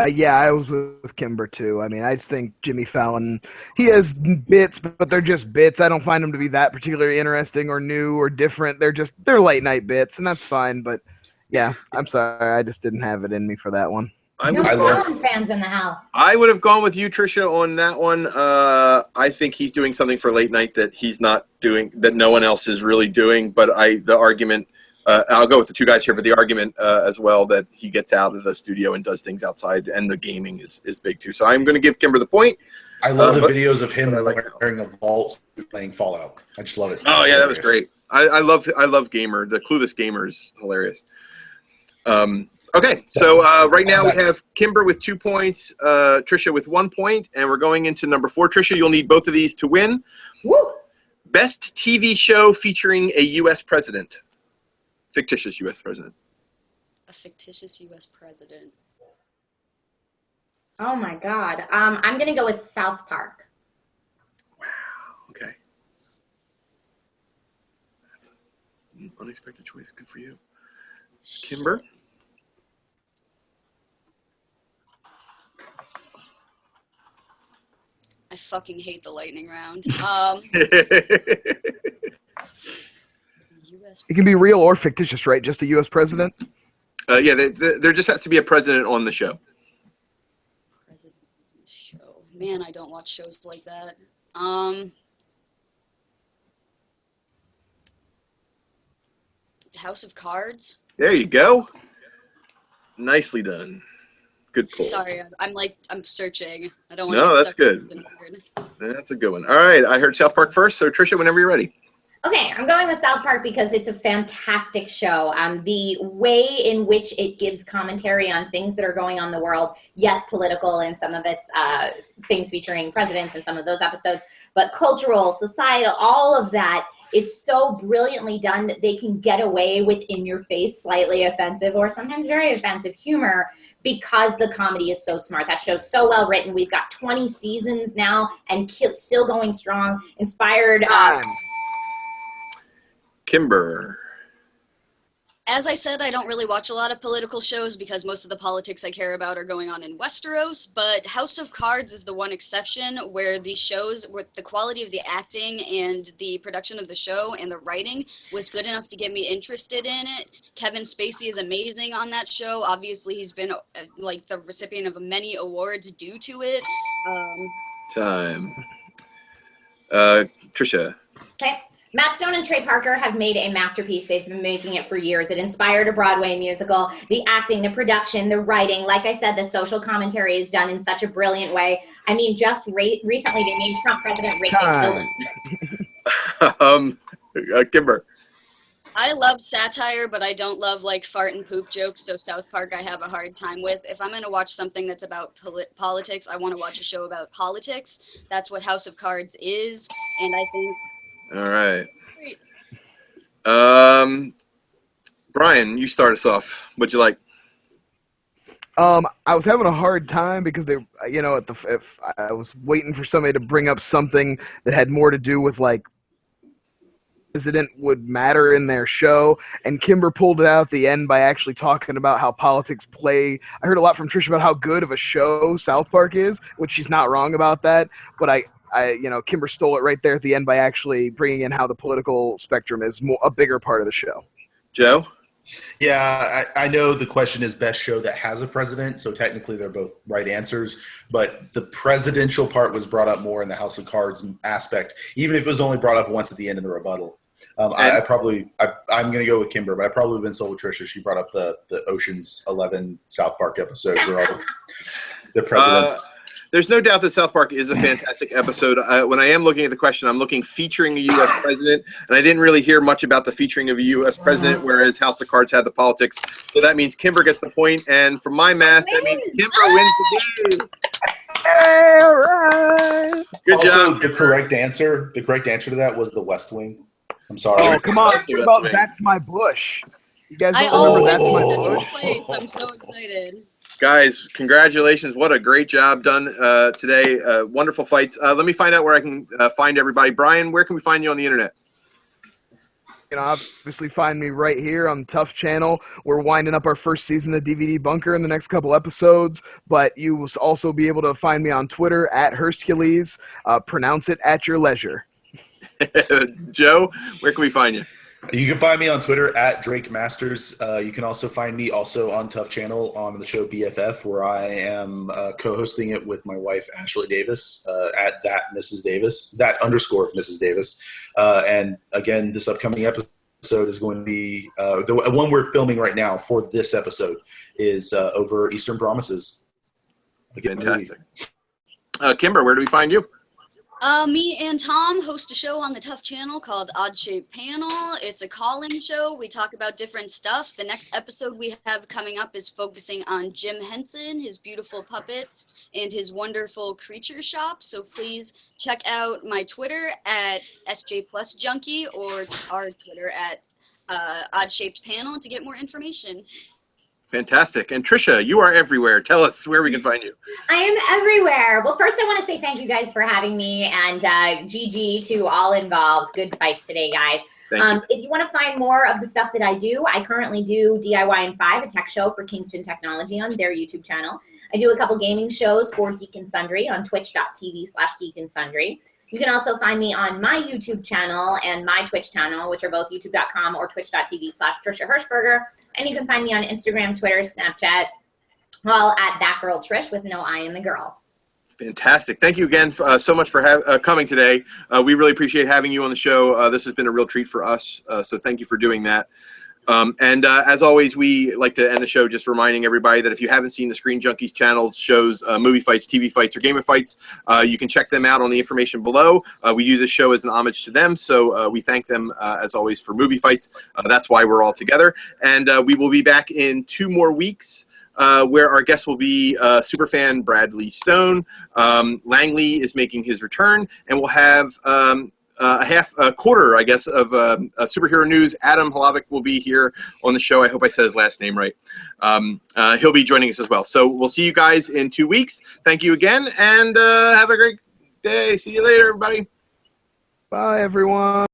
Yeah, I was with Kimber too. I mean, I just think Jimmy Fallon, he has bits, but they're just bits. I don't find them to be that particularly interesting or new or different. They're late night bits, and that's fine. But yeah, I'm sorry, I just didn't have it in me for that one. No Fallon fans in the house. I would have gone with you, Trisha, on that one. I think he's doing something for late night that he's not doing, that no one else is really doing. But the argument. I'll go with the two guys here, but the argument as well that he gets out of the studio and does things outside, and the gaming is big too. So I'm going to give Kimber the point. I love the videos of him wearing a vault playing Fallout. I just love it. Oh yeah, that was great. I love Gamer. The Clueless Gamer is hilarious. Okay, so right now we have Kimber with 2 points, Trisha with 1 point, and we're going into number 4. Trisha, you'll need both of these to win. Woo! Best TV show featuring a U.S. president. Fictitious U.S. president. A fictitious U.S. president. Oh my God. I'm going to go with South Park. Wow. Okay. That's an unexpected choice. Good for you. Kimber? I fucking hate the lightning round. US It can be real or fictitious, right? Just a U.S. president? Yeah, there just has to be a president on the show. president show. Man, I don't watch shows like that. House of Cards. There you go. Nicely done. Good pull. Sorry, I'm searching. I don't want No, to. that's good. That's a good one. All right, I heard South Park first, so Trisha, whenever you're ready. Okay, I'm going with South Park because it's a fantastic show. The way in which it gives commentary on things that are going on in the world, yes, political in some of its things featuring presidents in some of those episodes, but cultural, societal, all of that is so brilliantly done that they can get away with in-your-face, slightly offensive, or sometimes very offensive humor because the comedy is so smart. That show's so well written. We've got 20 seasons now and still going strong. Inspired... Kimber. As I said, I don't really watch a lot of political shows because most of the politics I care about are going on in Westeros, but House of Cards is the one exception where the shows, with the quality of the acting and the production of the show and the writing was good enough to get me interested in it. Kevin Spacey is amazing on that show. Obviously, he's been like the recipient of many awards due to it. Time. Trisha. Okay. Matt Stone and Trey Parker have made a masterpiece. They've been making it for years. It inspired a Broadway musical. The acting, the production, the writing. Like I said, the social commentary is done in such a brilliant way. I mean, just recently they made Trump president rape children. Kimber. I love satire, but I don't love like fart and poop jokes, so South Park I have a hard time with. If I'm going to watch something that's about politics, I want to watch a show about politics. That's what House of Cards is, and I think... All right. Brian, you start us off. What'd you like? I was having a hard time because they, you know, if I was waiting for somebody to bring up something that had more to do with like president would matter in their show, and Kimber pulled it out at the end by actually talking about how politics play. I heard a lot from Trisha about how good of a show South Park is, which she's not wrong about that, but you know, Kimber stole it right there at the end by actually bringing in how the political spectrum is a bigger part of the show. Joe? Yeah, I know the question is best show that has a president, so technically they're both right answers, but the presidential part was brought up more in the House of Cards aspect, even if it was only brought up once at the end in the rebuttal. I'm going to go with Kimber, but I probably would have been sold with Trisha. She brought up the Ocean's 11 South Park episode where all the presidents... There's no doubt that South Park is a fantastic episode. When I am looking at the question, I'm looking featuring a U.S. president, and I didn't really hear much about the featuring of a U.S. president, whereas House of Cards had the politics. So that means Kimber gets the point, and from my math, that means Kimber wins the game. All right. Good job. The correct answer to that was the West Wing. I'm sorry. Oh, come on. It's about That's My Bush. You guys I don't remember always That's My get second Bush? place. I'm so excited. Guys, congratulations. What a great job done today. Wonderful fights. Let me find out where I can find everybody. Brian, where can we find you on the internet? You know, obviously find me right here on the TUFF channel. We're winding up our first season of DVD Bunker in the next couple episodes, but you will also be able to find me on Twitter at Hershberger. Pronounce it at your leisure. Joe, where can we find you? You can find me on Twitter at Drake Masters. You can also find me also on TUFF channel on the show BFF, where I am co-hosting it with my wife Ashley Davis at _Mrs. Davis. And again, this upcoming episode is going to be the one we're filming right now for this episode is over Eastern Promises. Fantastic. Kimber, where do we find you? Me and Tom host a show on the TUFF channel called Odd Shaped Panel. It's a call-in show. We talk about different stuff. The next episode we have coming up is focusing on Jim Henson, his beautiful puppets, and his wonderful creature shop. So please check out my Twitter at SJPlusJunkie or our Twitter at Odd Shaped Panel to get more information. Fantastic. And Trisha, you are everywhere. Tell us where we can find you. I am everywhere. Well, first I want to say thank you guys for having me, and GG to all involved. Good fights today, guys. If you want to find more of the stuff that I do, I currently do DIY in 5, a tech show for Kingston Technology on their YouTube channel. I do a couple gaming shows for Geek and Sundry on twitch.tv/Geek and Sundry. You can also find me on my YouTube channel and my Twitch channel, which are both youtube.com or twitch.tv/Trisha Hershberger. And you can find me on Instagram, Twitter, Snapchat, all at that girl Trish with no I in the girl. Fantastic. Thank you again so much for coming today. We really appreciate having you on the show. This has been a real treat for us. So thank you for doing that. As always, we like to end the show just reminding everybody that if you haven't seen the Screen Junkies channels, shows, movie fights, TV fights, or gamer fights, you can check them out on the information below. We do this show as an homage to them, so we thank them, as always, for movie fights. That's why we're all together. And we will be back in 2 more weeks, where our guest will be superfan Bradley Stone. Langley is making his return, and we'll have a quarter, I guess, of superhero news. Adam Halavic will be here on the show. I hope I said his last name right. He'll be joining us as well. So we'll see you guys in 2 weeks. Thank you again, and have a great day. See you later, everybody. Bye, everyone.